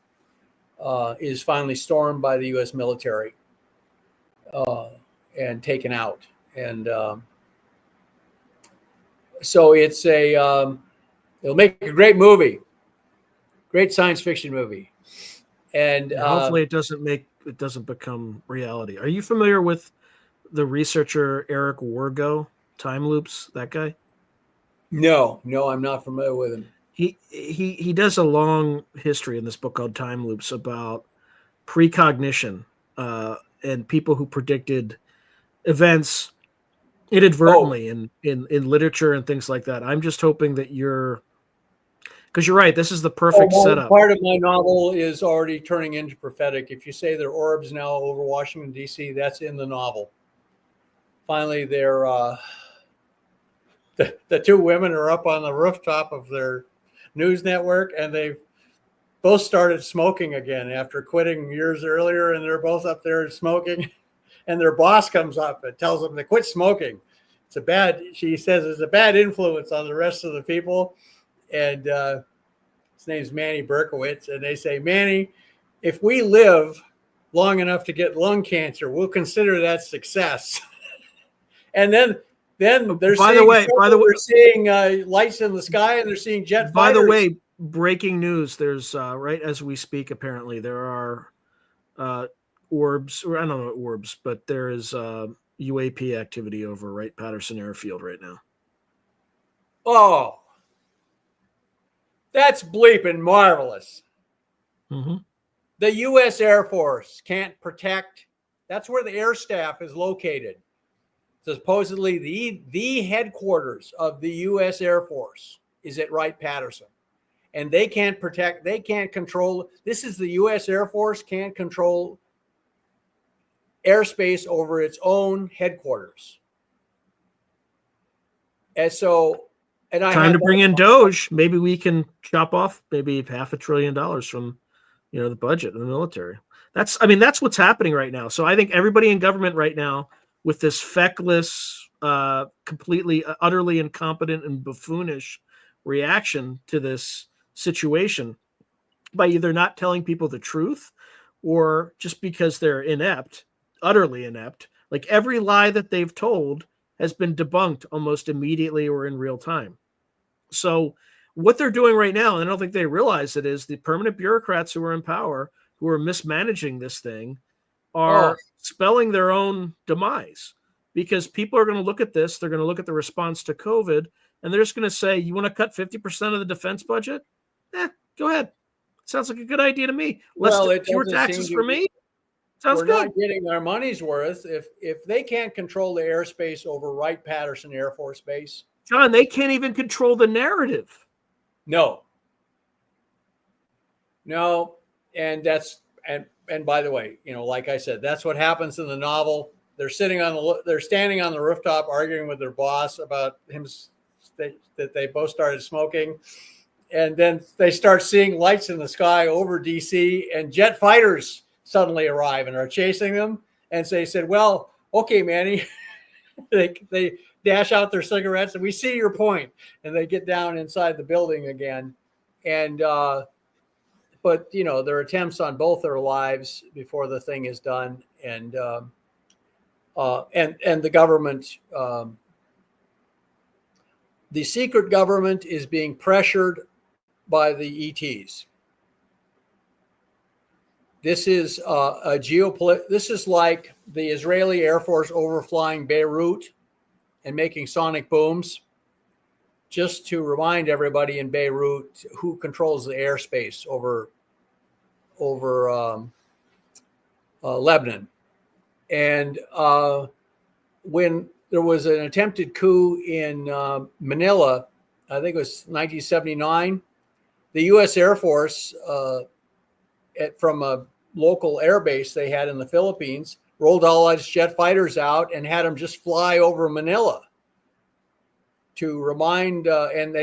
is finally stormed by the U.S. military and taken out. And so it'll make a great movie. Great science fiction movie. And hopefully it doesn't become reality. Are you familiar with the researcher Eric Wargo, Time Loops, that guy? No, I'm not familiar with him. He does a long history in this book called Time Loops about precognition and people who predicted events inadvertently in literature and things like that. I'm just hoping that because you're right, this is the perfect setup. Part of my novel is already turning into prophetic. If you say there are orbs now over Washington, D.C., that's in the novel. Finally, the two women are up on the rooftop of their news network, and they've both started smoking again after quitting years earlier, and they're both up there smoking. And their boss comes up and tells them to quit smoking. She says it's a bad influence on the rest of the people. And his name's Manny Berkowitz. And they say, Manny, if we live long enough to get lung cancer, we'll consider that success. And then they're seeing lights in the sky, and they're seeing jet fighters. By the way, breaking news, there's right as we speak, apparently there are orbs, or I don't know orbs, but there is UAP activity over Wright-Patterson Airfield right now. Oh, that's bleeping marvelous. Mm-hmm. The U.S. Air Force can't protect. That's where the air staff is located. Supposedly the headquarters of the U.S. Air Force is at Wright-Patterson. And they can't protect, they can't control. This is the U.S. Air Force can't control airspace over its own headquarters. And so, and I time to bring in Doge. Maybe we can chop off maybe $500 billion from, the budget of the military. That's what's happening right now. So I think everybody in government right now, with this feckless, completely, utterly incompetent and buffoonish reaction to this situation, by either not telling people the truth or just because they're inept, utterly inept. Like every lie that they've told has been debunked almost immediately or in real time. So what they're doing right now, and I don't think they realize it, is the permanent bureaucrats who are in power, who are mismanaging this thing, are spelling their own demise, because people are going to look at this. They're going to look at the response to COVID, and they're just going to say, you want to cut 50% of the defense budget? Go ahead. Sounds like a good idea to me. Fewer taxes for me. Sounds good. We're not getting our money's worth if they can't control the airspace over Wright-Patterson Air Force Base. John, they can't even control the narrative. No. And that's and by the way, like I said, that's what happens in the novel. They're standing on the rooftop arguing with their boss about him, that they both started smoking. And then they start seeing lights in the sky over DC, and jet fighters suddenly arrive and are chasing them. And so they said, well, okay, Manny. they dash out their cigarettes, and we see your point. And they get down inside the building again. And but their attempts on both their lives before the thing is done, and the government, the secret government is being pressured by the ETs. This is This is like the Israeli Air Force overflying Beirut and making sonic booms, just to remind everybody in Beirut who controls the airspace over Lebanon. And when there was an attempted coup in Manila, I think it was 1979, the U.S. Air Force, from a local air base they had in the Philippines, rolled all its jet fighters out and had them just fly over Manila to remind, and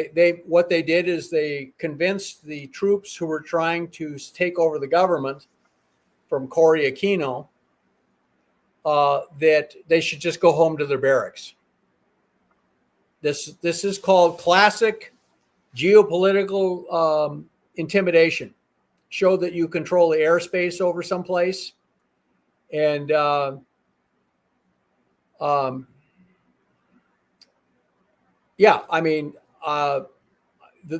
what they did is they convinced the troops who were trying to take over the government from Cory Aquino that they should just go home to their barracks. This is called classic geopolitical intimidation. Show that you control the airspace over someplace, and the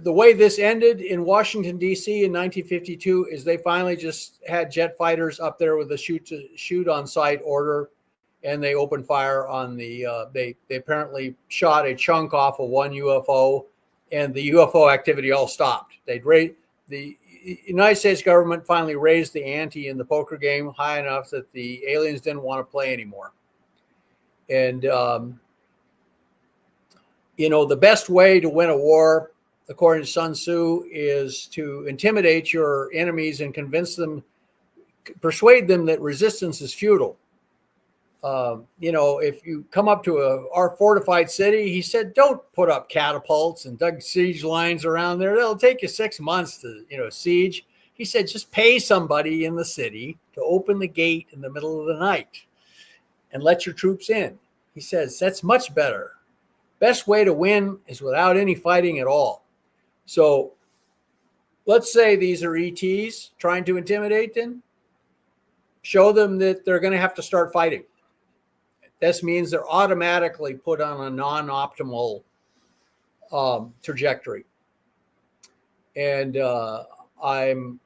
way this ended in Washington, D.C. in 1952 is they finally just had jet fighters up there with a shoot on sight order, and they opened fire on the, they apparently shot a chunk off of one UFO, and the UFO activity all stopped. The United States government finally raised the ante in the poker game high enough that the aliens didn't want to play anymore. And, the best way to win a war, according to Sun Tzu, is to intimidate your enemies and persuade them that resistance is futile. If you come up to our fortified city, he said, don't put up catapults and dug siege lines around there. It'll take you 6 months to, siege. He said, just pay somebody in the city to open the gate in the middle of the night and let your troops in. He says, that's much better. Best way to win is without any fighting at all. So let's say these are ETs trying to intimidate them. Show them that they're going to have to start fighting. This means they're automatically put on a non-optimal trajectory. And I'm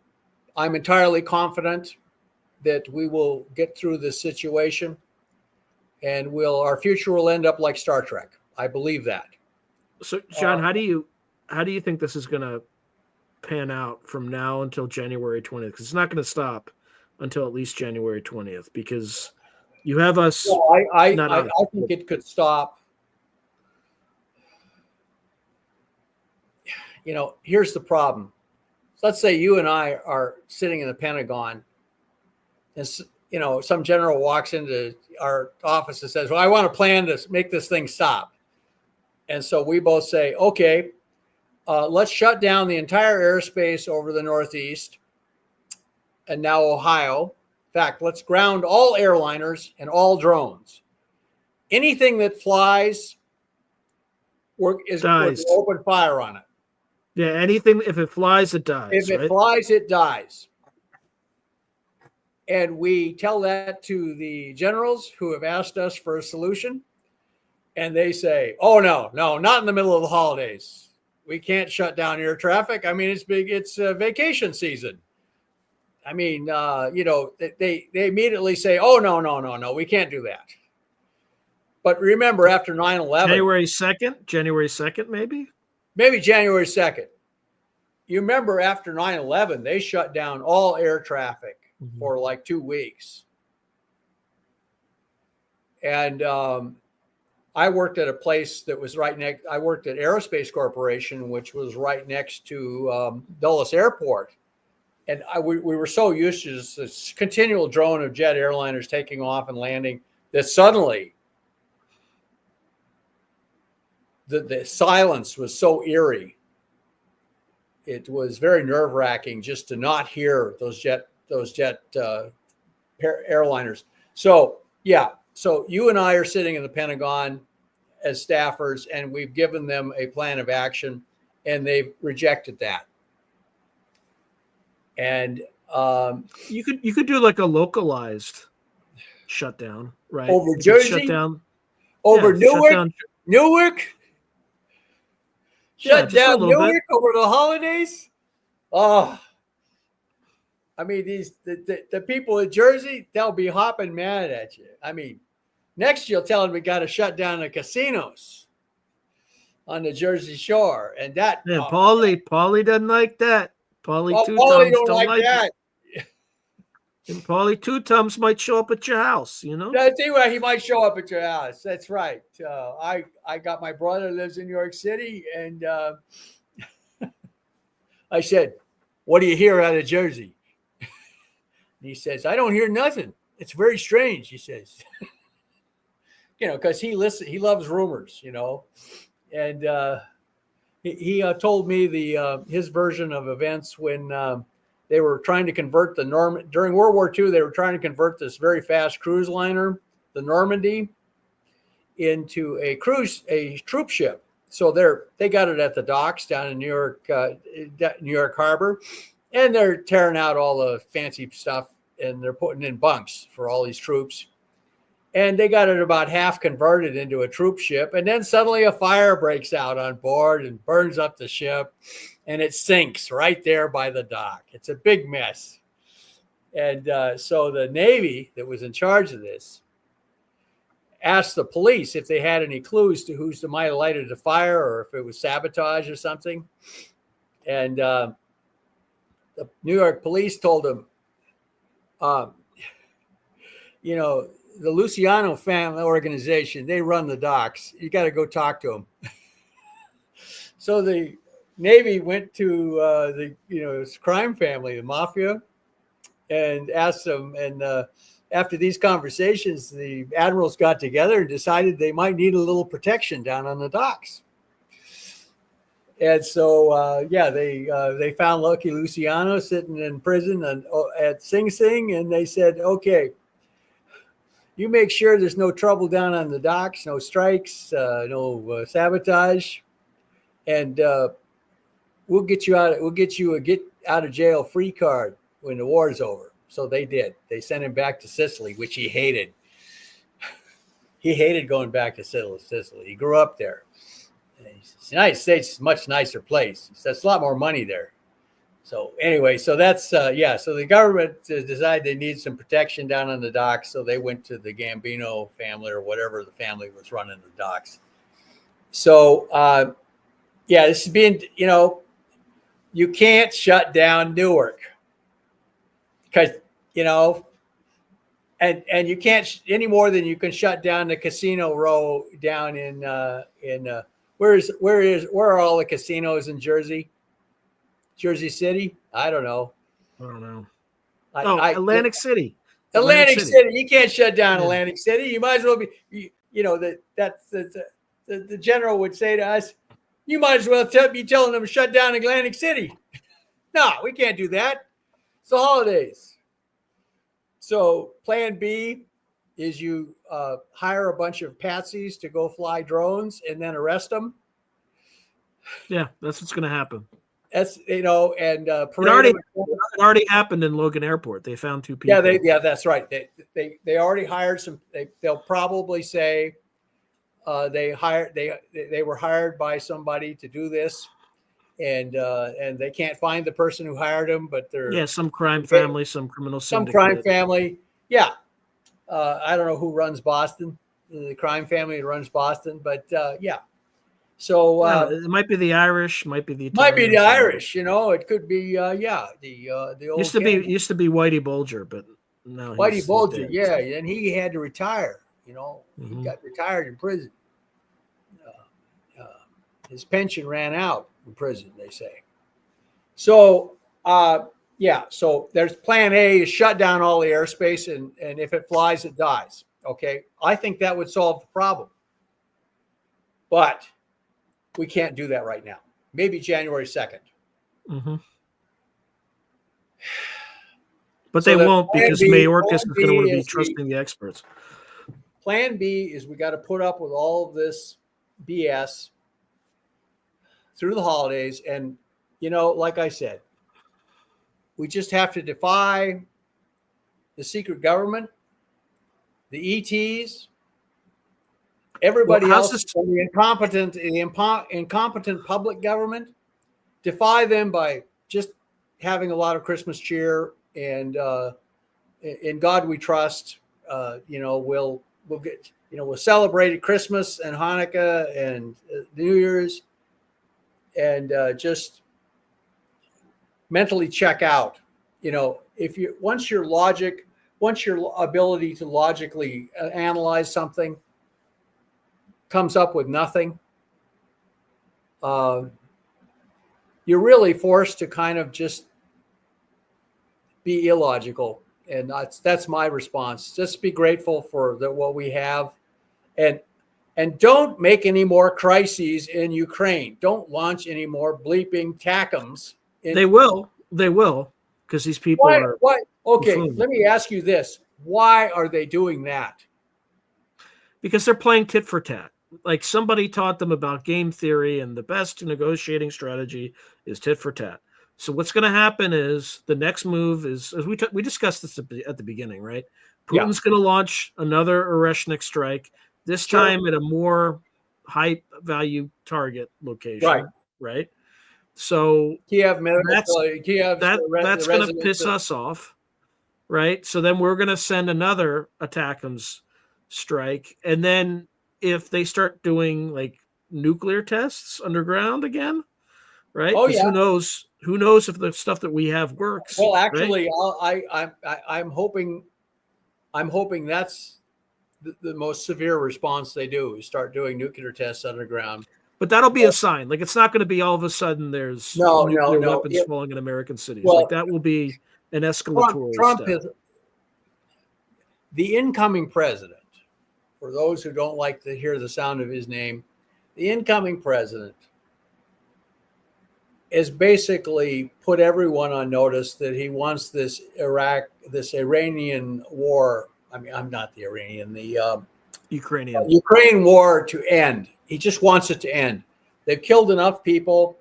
entirely confident that we will get through this situation, and our future will end up like Star Trek. I believe that. So, Sean, how do you think this is going to pan out from now until January 20th? Because it's not going to stop until at least January 20th, because you have us. Well, I think it could stop. You know, here's the problem. Let's say you and I are sitting in the Pentagon, and some general walks into our office and says, well, I want a plan to make this thing stop. And so we both say, okay, let's shut down the entire airspace over the Northeast and now Ohio. In fact, let's ground all airliners and all drones. Anything that flies is going to open fire on it. Yeah, anything, if it flies, it dies. If it flies, it dies. And we tell that to the generals who have asked us for a solution. And they say, oh, no, not in the middle of the holidays. We can't shut down air traffic. I mean, it's vacation season. I mean, they immediately say, oh, no, we can't do that. But remember, after 9/11. January 2nd, maybe? Maybe January 2nd. You remember after 9/11, they shut down all air traffic for like 2 weeks. And I worked at a place that was I worked at Aerospace Corporation, which was right next to Dulles Airport. And we were so used to this continual drone of jet airliners taking off and landing that suddenly the silence was so eerie. It was very nerve-wracking just to not hear those jet airliners. So, yeah. So you and I are sitting in the Pentagon as staffers, and we've given them a plan of action, and they've rejected that. And you could do like a localized shutdown, right? Over Jersey, shut down over Newark. Shut down Newark over the holidays. Oh, I mean, the people in Jersey, they'll be hopping mad at you. I mean, next you'll tell them we got to shut down the casinos on the Jersey Shore, and that. Yeah, Paulie doesn't like that. Paulie don't like that. And Paulie Two Tums might show up at your house, you know? That's right. He might show up at your house. That's right. I got my brother lives in New York City, and I said, what do you hear out of Jersey? And he says, I don't hear nothing. It's very strange, he says. Because he loves rumors, And he told me his version of events when they were trying to convert during World War II. They were trying to convert this very fast cruise liner, the Normandy, into a troop ship. So they got it at the docks down in New York Harbor, and they're tearing out all the fancy stuff, and they're putting in bunks for all these troops. And they got it about half converted into a troop ship, and then suddenly a fire breaks out on board and burns up the ship. And it sinks right there by the dock. It's a big mess. And so the Navy that was in charge of this asked the police if they had any clues to who might have lighted the fire or if it was sabotage or something. And the New York police told them, the Luciano family organization, they run the docks. You got to go talk to them. So the Navy went to this crime family, the mafia, and asked them. And after these conversations, the admirals got together and decided they might need a little protection down on the docks. And so, they found Lucky Luciano sitting in prison at Sing Sing, and they said, okay, you make sure there's no trouble down on the docks, no strikes, no sabotage, and we'll get you out. We'll get you a get out of jail free card when the war's over. So they did. They sent him back to Sicily, which he hated. He hated going back to Sicily. He grew up there. The United States is a much nicer place. It's a lot more money there. So anyway, so that's so the government decided they need some protection down on the docks, so they went to the Gambino family or whatever the family was running the docks. So this is being, you can't shut down Newark because and you can't any more than you can shut down the Casino Row down in where are all the casinos in Jersey? Jersey City? I don't know. Atlantic City. Atlantic City. You can't shut down Atlantic City. You might as well be. The general would say to us, "You might as well be telling them to shut down Atlantic City." No, we can't do that. It's the holidays. So Plan B is you hire a bunch of patsies to go fly drones and then arrest them. Yeah, that's what's going to happen. That's and it already happened in Logan Airport. They found 2 people. That's right. They already hired some. They'll probably say they were hired by somebody to do this, and they can't find the person who hired them, but they're some crime family, some criminal syndicate. Some crime family. Yeah, I don't know who runs Boston. The crime family that runs Boston, but So it might be the Irish, might be the Italian, might be the Irish. It could be the old used to be Whitey Bulger, but now Whitey Bulger, and he had to retire. He got retired in prison. His pension ran out in prison, they say. So so there's Plan A is shut down all the airspace, and if it flies, it dies. Okay, I think that would solve the problem, but we can't do that right now. Maybe January 2nd. Mm-hmm. But they won't, because Mayorkas is going to want to be trusting the experts. Plan B is we got to put up with all of this BS through the holidays. And, like I said, we just have to defy the secret government, the ETs, everybody else, the incompetent public government, defy them by just having a lot of Christmas cheer and in God we trust. We'll get we'll celebrate Christmas and Hanukkah and New Year's, and just mentally check out. Once your ability to logically analyze something comes up with nothing, you're really forced to kind of just be illogical. And that's my response. Just be grateful for what we have, and don't make any more crises in Ukraine. Don't launch any more bleeping TACMs. They will, because these people are. Why? Okay, let me ask you this: why are they doing that? Because they're playing tit for tat. Like somebody taught them about game theory, and the best negotiating strategy is tit for tat. So what's going to happen is the next move is, as we discussed this at the beginning, right? Putin's going to launch another Oreshnik strike, this time at a more high value target location, right? So Kiev, that's going to piss us off, right? So then we're going to send another ATACMS strike, and then if they start doing like nuclear tests underground again, right? Who knows if the stuff that we have works? Well, actually, right? I'm hoping that's the most severe response they do is start doing nuclear tests underground. But that'll be a sign. Like it's not going to be all of a sudden there's nuclear weapons falling in American cities. Well, like that will be an escalatory step. The incoming president, for those who don't like to hear the sound of his name, the incoming president has basically put everyone on notice that he wants this Iranian war. I mean, I'm not the Iranian, the Ukraine war to end. He just wants it to end. They've killed enough people.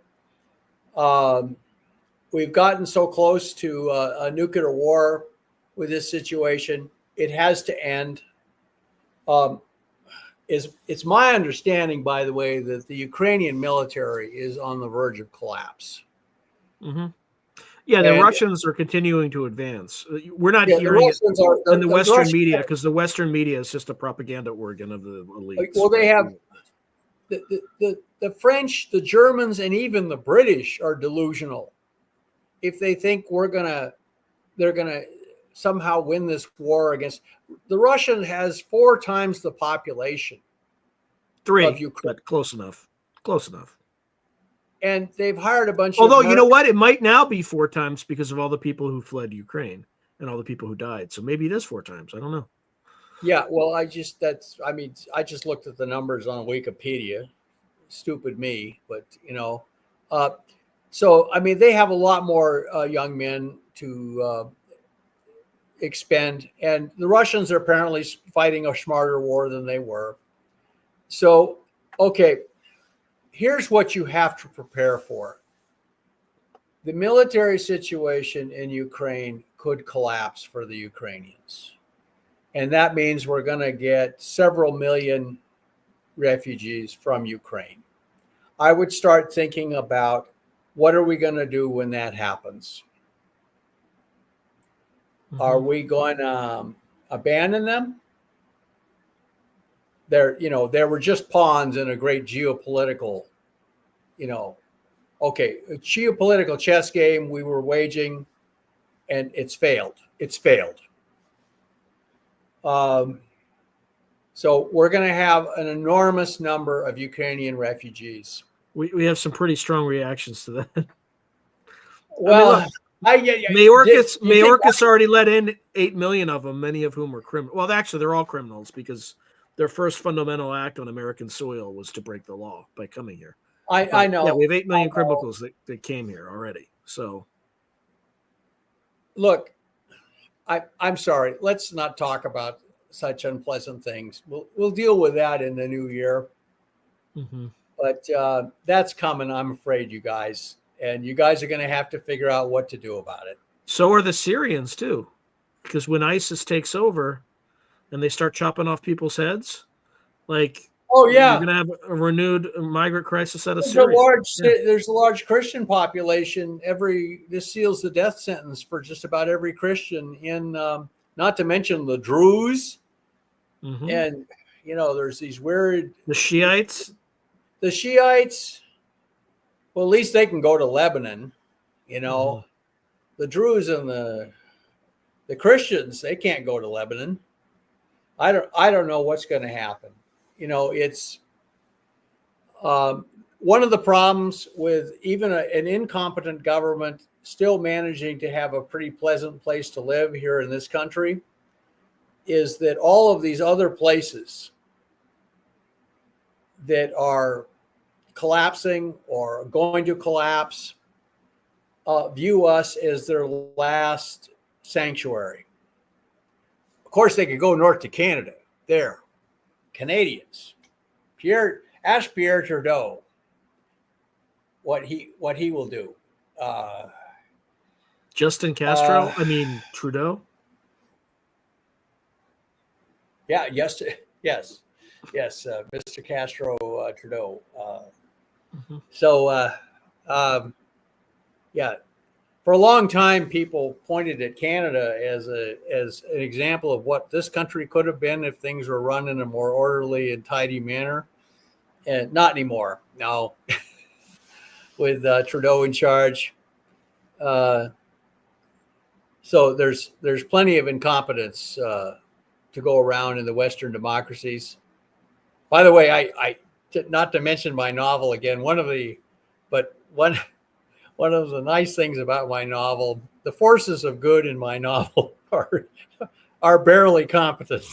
We've gotten so close to a nuclear war with this situation. It has to end. It's my understanding, by the way, that the Ukrainian military is on the verge of collapse. Mm-hmm. Yeah, the Russians are continuing to advance. We're not hearing it in the Western media because the Western media is just a propaganda organ of the elites. Well, they have the French, the Germans, and even the British are delusional. If they think they're gonna somehow win this war against the Russian has 4 times the population. 3 of Ukraine. But close enough. And they've hired a bunch Although, you know what? It might now be 4 times because of all the people who fled Ukraine and all the people who died. So maybe it is 4 times. I don't know. Yeah, well, I just looked at the numbers on Wikipedia. Stupid me, but so I mean, they have a lot more young men to expend, and the Russians are apparently fighting a smarter war than they were. So, okay, here's what you have to prepare for. The military situation in Ukraine could collapse for the Ukrainians. And that means we're going to get several million refugees from Ukraine. I would start thinking about what are we going to do when that happens? Mm-hmm. Are we going to abandon them? They were just pawns in a great geopolitical, a geopolitical chess game we were waging, and it's failed. So we're going to have an enormous number of Ukrainian refugees. We have some pretty strong reactions to that. Well, Mayorkas already let in 8 million of them, many of whom were criminals. Well, actually, they're all criminals because their first fundamental act on American soil was to break the law by coming here. I know. Yeah, we have 8 million criminals that came here already. So, look, I'm sorry. Let's not talk about such unpleasant things. We'll deal with that in the new year. Mm-hmm. But that's coming, I'm afraid, you guys. And you guys are going to have to figure out what to do about it. So are the Syrians, too. Because when ISIS takes over and they start chopping off people's heads, you're going to have a renewed migrant crisis out of Syria. There's a large Christian population. This seals the death sentence for just about every Christian in, not to mention the Druze. Mm-hmm. And, there's these weird... The Shiites, well, at least they can go to Lebanon, Mm-hmm. The Druze and the Christians, they can't go to Lebanon. I don't know what's going to happen. It's one of the problems with even an incompetent government still managing to have a pretty pleasant place to live here in this country is that all of these other places that are collapsing or going to collapse view us as their last sanctuary. Of course, they could go north to Canada. There, Canadians. Ask Pierre Trudeau what he will do. Justin Castro. Trudeau. Yeah. Yes. Mr. Castro Trudeau. Mm-hmm. So, for a long time, people pointed at Canada as an example of what this country could have been if things were run in a more orderly and tidy manner. And not anymore. No, with Trudeau in charge. So there's plenty of incompetence to go around in the Western democracies. By the way, I not to mention my novel again. One of the nice things about my novel, the forces of good in my novel are barely competent.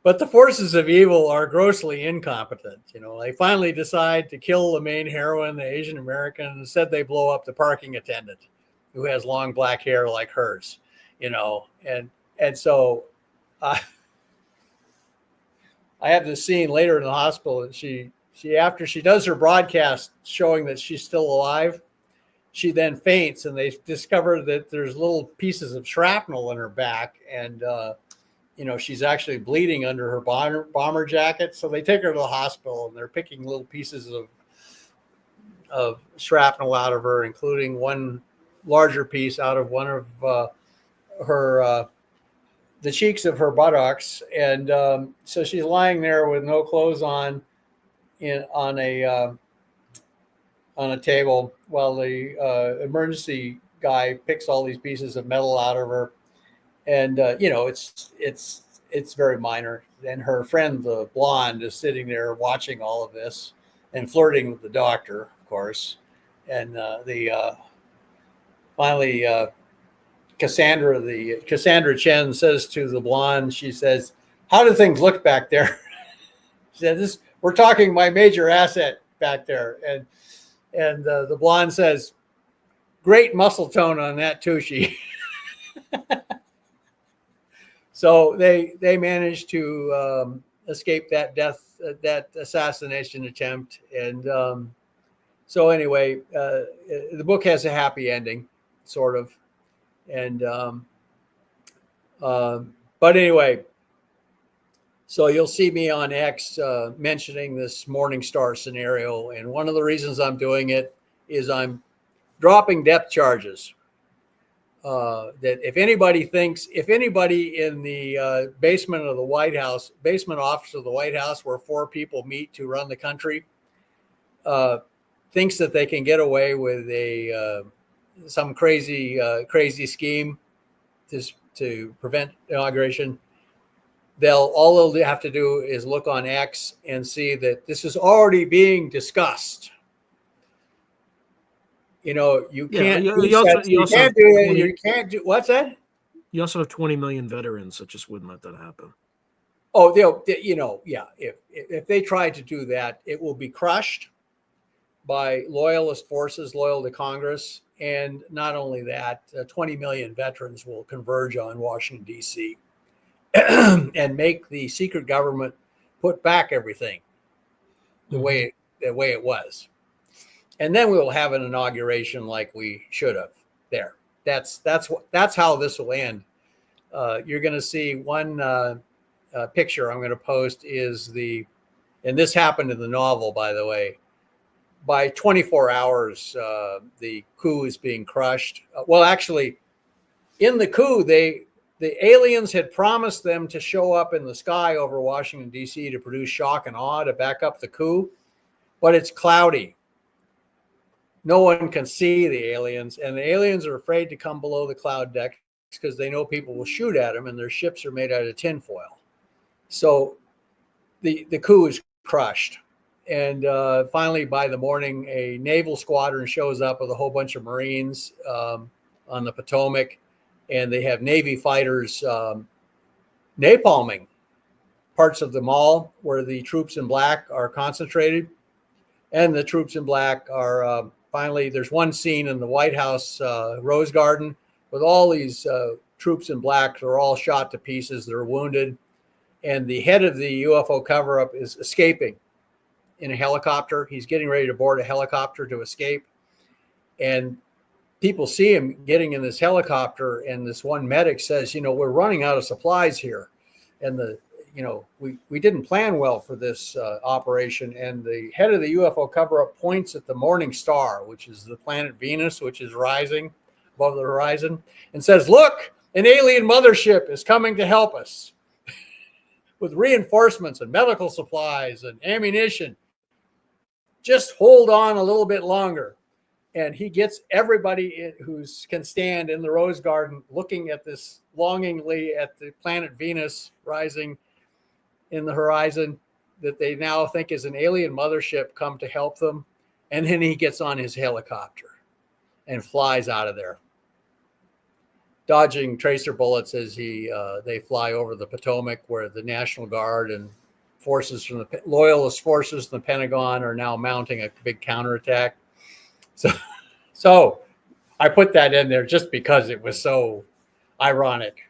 But the forces of evil are grossly incompetent. They finally decide to kill the main heroine, the Asian American, and instead they blow up the parking attendant who has long black hair like hers, and so I have this scene later in the hospital. She after she does her broadcast showing that she's still alive, she then faints, and they discover that there's little pieces of shrapnel in her back, and she's actually bleeding under her bomber jacket. So they take her to the hospital, and they're picking little pieces of shrapnel out of her, including one larger piece out of one of the cheeks of her buttocks. And so she's lying there with no clothes on on a table while the emergency guy picks all these pieces of metal out of her. And it's very minor. And her friend, the blonde, is sitting there watching all of this and flirting with the doctor, of course. And finally, Cassandra Chen says to the blonde, she says, "How do things look back there?" She said, "We're talking my major asset back there." And the blonde says, "Great muscle tone on that Tushy." So they managed to escape that assassination attempt. And so anyway, the book has a happy ending, sort of. And but anyway, so you'll see me on X mentioning this Morningstar scenario. And one of the reasons I'm doing it is I'm dropping depth charges. That if anybody in the basement of the White House, basement office of the White House, where 4 people meet to run the country, thinks that they can get away with some crazy scheme to prevent inauguration, all they'll have to do is look on X and see that this is already being discussed. You can't do it. You can't do what's that? You also have 20 million veterans that just wouldn't let that happen. Oh, yeah. If they try to do that, it will be crushed by loyalist forces loyal to Congress. And not only that, 20 million veterans will converge on Washington, D.C. and make the secret government put back everything the way it was. And then we will have an inauguration like we should have there. That's how this will end. You're going to see one picture I'm going to post and this happened in the novel, by the way. By 24 hours, the coup is being crushed. Well, actually, in the coup, the aliens had promised them to show up in the sky over Washington, D.C. to produce shock and awe to back up the coup, but it's cloudy. No one can see the aliens, and the aliens are afraid to come below the cloud deck because they know people will shoot at them, and their ships are made out of tinfoil. So the coup is crushed. And finally, by the morning, a naval squadron shows up with a whole bunch of Marines on the Potomac, and they have Navy fighters napalming parts of the mall where the troops in black are concentrated. And the troops in black are finally, there's one scene in the White House Rose Garden with all these troops in black. They're all shot to pieces. They're wounded. And the head of the UFO cover-up is escaping in a helicopter. He's getting ready to board a helicopter to escape. And people see him getting in this helicopter. And this one medic says, we're running out of supplies here. And we didn't plan well for this operation. And the head of the UFO cover-up points at the morning star, which is the planet Venus, which is rising above the horizon, and says, "Look, an alien mothership is coming to help us with reinforcements and medical supplies and ammunition. Just hold on a little bit longer." And he gets everybody who can stand in the Rose Garden looking at this longingly at the planet Venus rising in the horizon that they now think is an alien mothership come to help them. And then he gets on his helicopter and flies out of there. dodging tracer bullets as they fly over the Potomac, where the National Guard and forces from the loyalist forces in the Pentagon are now mounting a big counterattack. So I put that in there just because it was so ironic,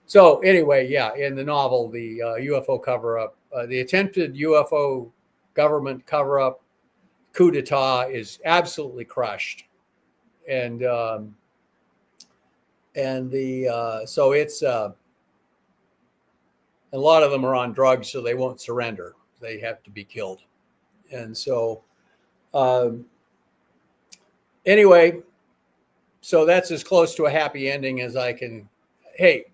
So anyway, yeah, in the novel, the UFO cover-up, the attempted UFO government cover-up coup d'etat is absolutely crushed, and so it's a lot of them are on drugs, so they won't surrender. They have to be killed, and so anyway, so that's as close to a happy ending as I can. Hey,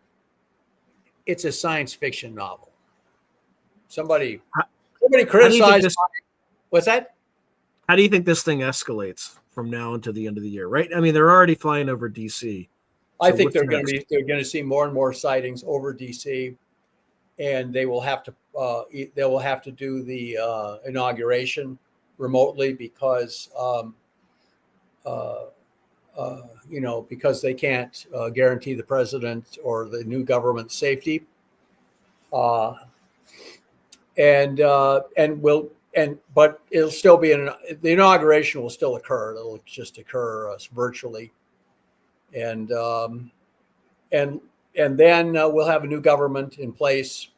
it's a science fiction novel. Somebody criticized. What's that? How do you think this thing escalates from now until the end of the year? Right? I mean, they're already flying over DC. I think they're going to see more and more sightings over DC, and they will have to do the inauguration remotely because because they can't guarantee the president or the new government's safety, but it'll still be the inauguration will still occur. It'll just occur virtually, and then we'll have a new government in place,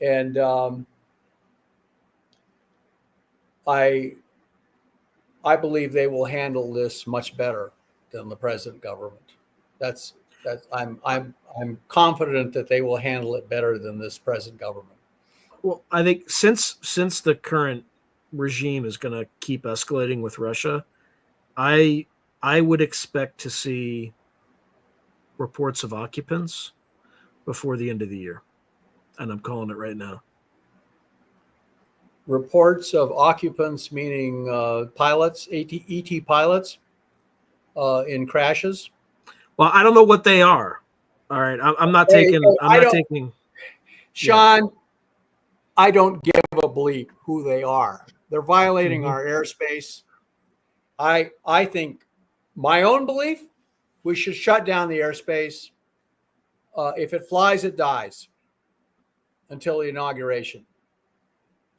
and I believe they will handle this much better than the present government. I'm confident that they will handle it better than this present government. Well, I think since the current regime is going to keep escalating with Russia, I would expect to see reports of occupants before the end of the year, and I'm calling it right now. Reports of occupants, meaning pilots, ET pilots, in crashes. Well, I don't know what they are. All right, I'm not taking. Sean, yeah. I don't give a bleep who they are. They're violating our airspace. I think my own belief, we should shut down the airspace. If it flies, it dies until the inauguration.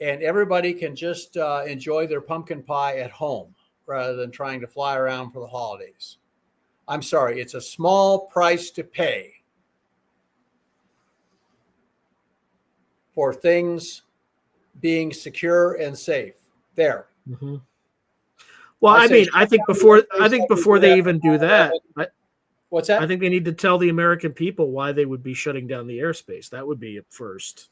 And everybody can just enjoy their pumpkin pie at home rather than trying to fly around for the holidays. I'm sorry, it's a small price to pay for things being secure and safe. There. Mm-hmm. Well, I think before they even do that, what's that? I think they need to tell the American people why they would be shutting down the airspace. That would be at first.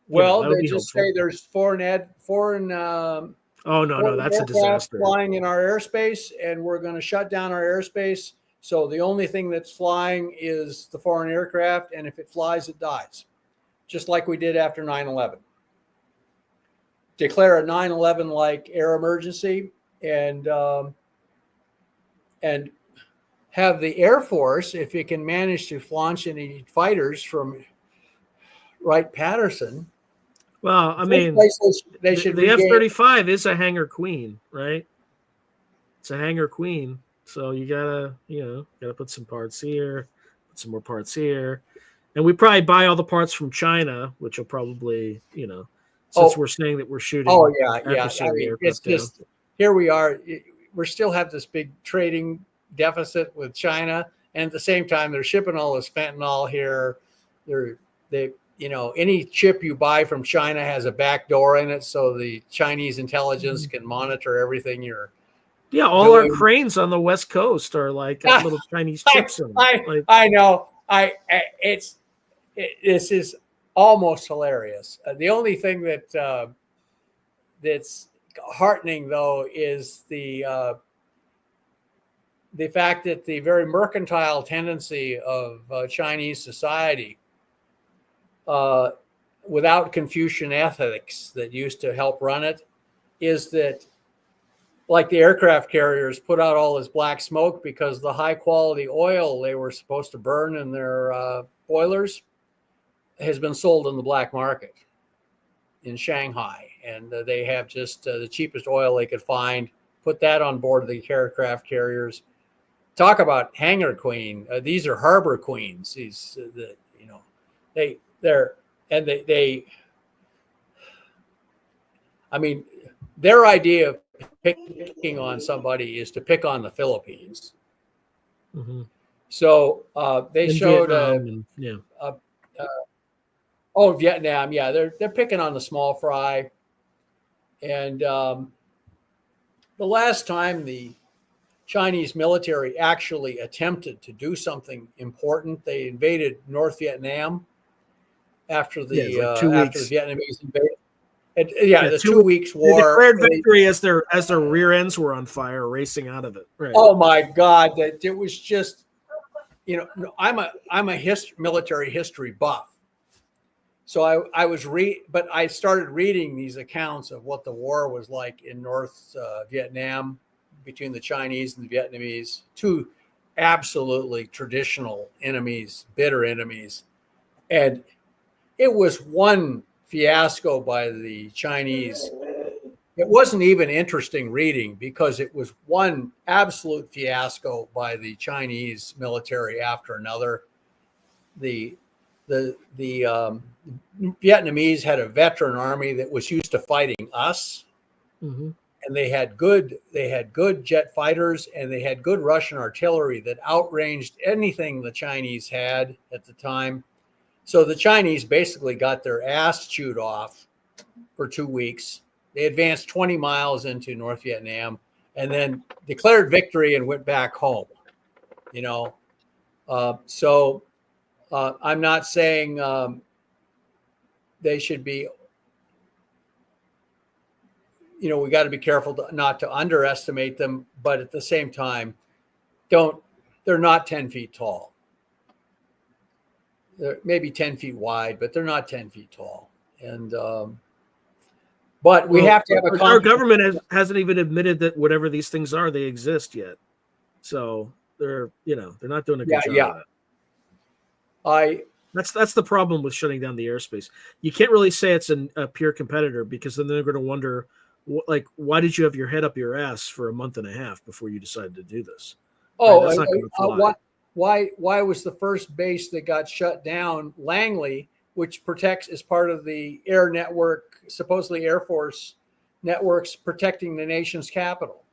Well, they just say there's foreign. Oh no, that's a disaster. Flying in our airspace, and we're going to shut down our airspace. So the only thing that's flying is the foreign aircraft, and if it flies, it dies, just like we did after 9/11. Declare a 9/11 like air emergency, and have the Air Force, if it can manage to launch any fighters from Wright-Patterson. Well, I mean, they should. The F-35 is a hangar queen, right? It's a hangar queen, so you gotta put some parts here, put some more parts here, and we probably buy all the parts from China, which will probably, since we're saying that we're shooting. Oh yeah. I mean, it's just here we are. We still have this big trading deficit with China, and at the same time, they're shipping all this fentanyl here. Any chip you buy from China has a back door in it, so the Chinese intelligence can monitor everything you're. Yeah, all our cranes on the West Coast are like little Chinese chips in them. I know. This is almost hilarious. The only thing that's heartening, though, is the fact that the very mercantile tendency of Chinese society, without Confucian ethics that used to help run it, is that, like the aircraft carriers put out all this black smoke because the high quality oil they were supposed to burn in their boilers has been sold in the black market in Shanghai. And they have just the cheapest oil they could find, put that on board the aircraft carriers, talk about hangar queen. These are harbor queens. These, they. I mean, their idea of picking on somebody is to pick on the Philippines. Mm-hmm. So they In showed Vietnam, Vietnam. Yeah, they're picking on the small fry. And the last time the Chinese military actually attempted to do something important, they invaded North Vietnam after the like 2 after the weeks. Vietnamese invaded. The 2 weeks They war. declared victory as their rear ends were on fire, racing out of it. Right. Oh my God! That it was just, I'm a military history buff. So but I started reading these accounts of what the war was like in North Vietnam between the Chinese and the Vietnamese, two absolutely traditional enemies, bitter enemies. And it was one fiasco by the Chinese. It wasn't even interesting reading because it was one absolute fiasco by the Chinese military after another. The Vietnamese had a veteran army that was used to fighting us, Mm-hmm. and they had good jet fighters, and they had good Russian artillery that outranged anything the Chinese had at the time. So the Chinese basically got their ass chewed off for 2 weeks. They advanced 20 miles into North Vietnam and then declared victory and went back home. I'm not saying they should be, we got to be careful not to underestimate them, but at the same time, they're not 10 feet tall. They're maybe 10 feet wide, but they're not 10 feet tall. And, but we have to have our government hasn't even admitted that whatever these things are, they exist yet. So they're not doing a good job of it. That's the problem with shutting down the airspace. You can't really say it's a pure competitor, because then they're going to wonder, why did you have your head up your ass for a month and a half before you decided to do this? Oh, that's not going to fly. Why was the first base that got shut down Langley, which protects as part of the air network, supposedly Air Force networks protecting the nation's capital?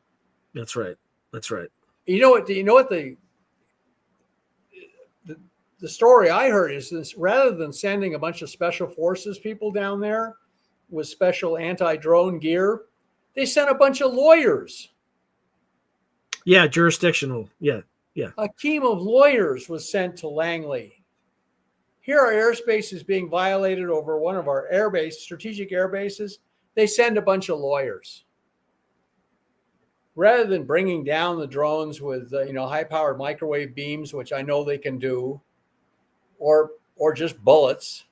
That's right. You know what the story I heard is this: rather than sending a bunch of special forces people down there with special anti-drone gear, they sent a bunch of lawyers. Yeah, jurisdictional. Yeah. A team of lawyers was sent to Langley. Here our airspace is being violated over one of our strategic air bases. They send a bunch of lawyers. Rather than bringing down the drones with high-powered microwave beams, which I know they can do, or just bullets,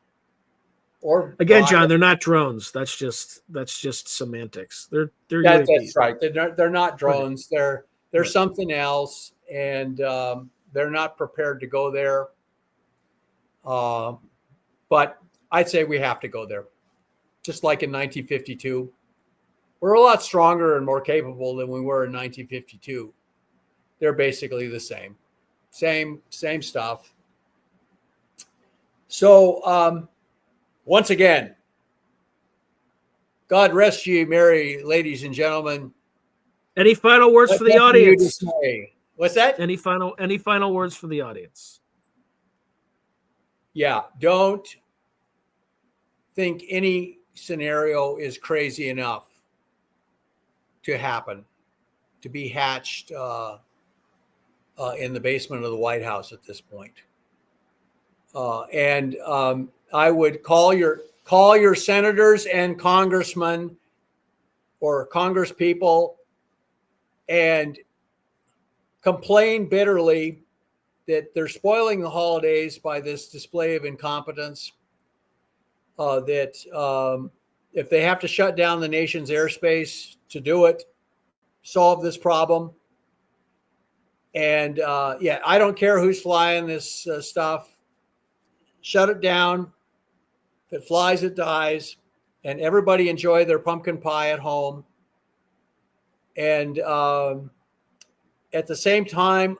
or again, John, they're not drones. That's just semantics. They're that's right. They're not drones. Right. They're something else, and they're not prepared to go there. But I'd say we have to go there, just like in 1952. We're a lot stronger and more capable than we were in 1952. They're basically the same stuff. So once again, God rest ye merry, ladies and gentlemen. Any final words for the audience? What's that? Any final words for the audience? Yeah, don't think any scenario is crazy enough to happen, to be hatched in the basement of the White House at this point. And I would call your senators and congressmen or congresspeople and complain bitterly that they're spoiling the holidays by this display of incompetence, that if they have to shut down the nation's airspace to do it, solve this problem. And I don't care who's flying this stuff. Shut it down. If it flies, it dies. And everybody enjoy their pumpkin pie at home. And at the same time,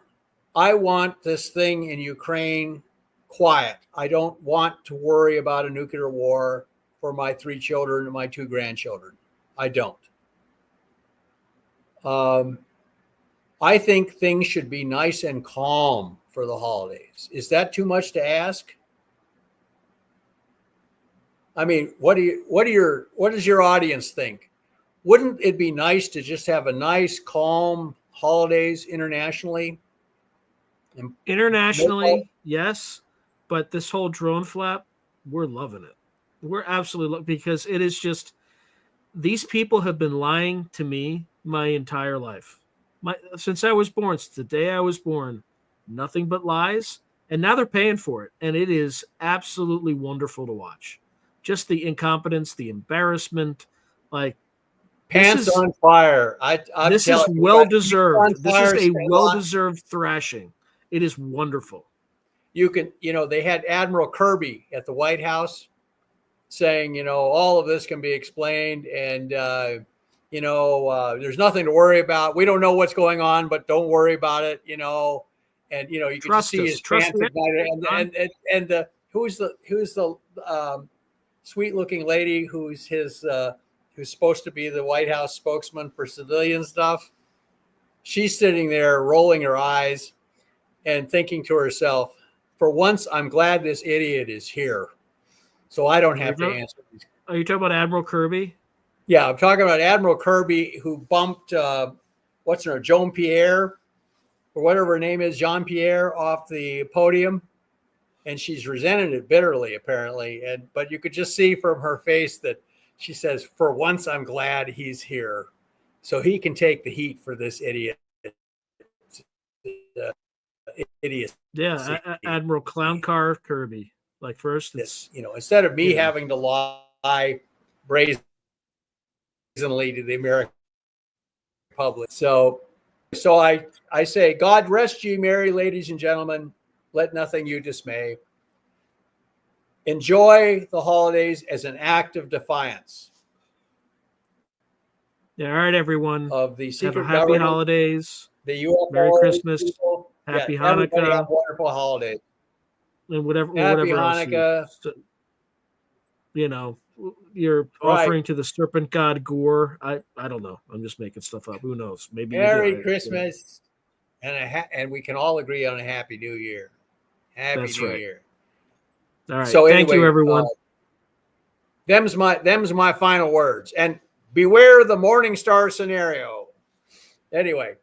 I want this thing in Ukraine quiet. I don't want to worry about a nuclear war for my 3 children and my 2 grandchildren. I don't. I think things should be nice and calm for the holidays. Is that too much to ask? I mean, what does your audience think? Wouldn't it be nice to just have a nice, calm holidays internationally? Internationally, yes, but this whole drone flap, we're loving it. We're absolutely because it is just these people have been lying to me my entire life. Since I was born, since the day I was born, nothing but lies, and now they're paying for it, and it is absolutely wonderful to watch. Just the incompetence, the embarrassment, like Pants on fire. This is well deserved. This is a well deserved thrashing. It is wonderful. They had Admiral Kirby at the White House saying, all of this can be explained and, there's nothing to worry about. We don't know what's going on, but don't worry about it, and, you can just see his pants ignited. And who's the sweet looking lady who's supposed to be the White House spokesman for civilian stuff? She's sitting there rolling her eyes and thinking to herself, for once, I'm glad this idiot is here. So I don't have to answer these. Are you talking about Admiral Kirby? Yeah, I'm talking about Admiral Kirby, who bumped, Joan Pierre, or whatever her name is, Jean Pierre, off the podium. And she's resented it bitterly, apparently. But you could just see from her face that she says, for once, I'm glad he's here. So he can take the heat for this idiot. Idiot. Yeah, Admiral Clown Car Kirby. Like first, it's instead of me having to lie brazenly to the American public. So I say, God rest ye merry, ladies and gentlemen. Let nothing you dismay. Enjoy the holidays as an act of defiance. Yeah, all right, everyone. Of the secret have a happy holidays. The UFO Merry Christmas. People. Happy Hanukkah. Hanukkah. Wonderful holidays. And whatever Hanukkah. else you're offering to the serpent god Gore. I don't know. I'm just making stuff up. Who knows? Maybe Merry Christmas, and we can all agree on a Happy New Year. Happy New Year. All right. So thank you, everyone. Them's my final words. And beware the Morning Star scenario. Anyway.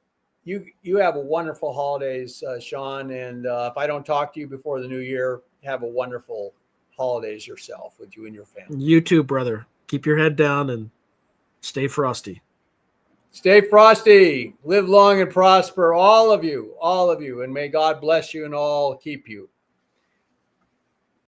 You have a wonderful holidays, Sean. And if I don't talk to you before the new year, have a wonderful holidays yourself with you and your family. You too, brother. Keep your head down and stay frosty. Stay frosty. Live long and prosper, all of you. And may God bless you and all keep you.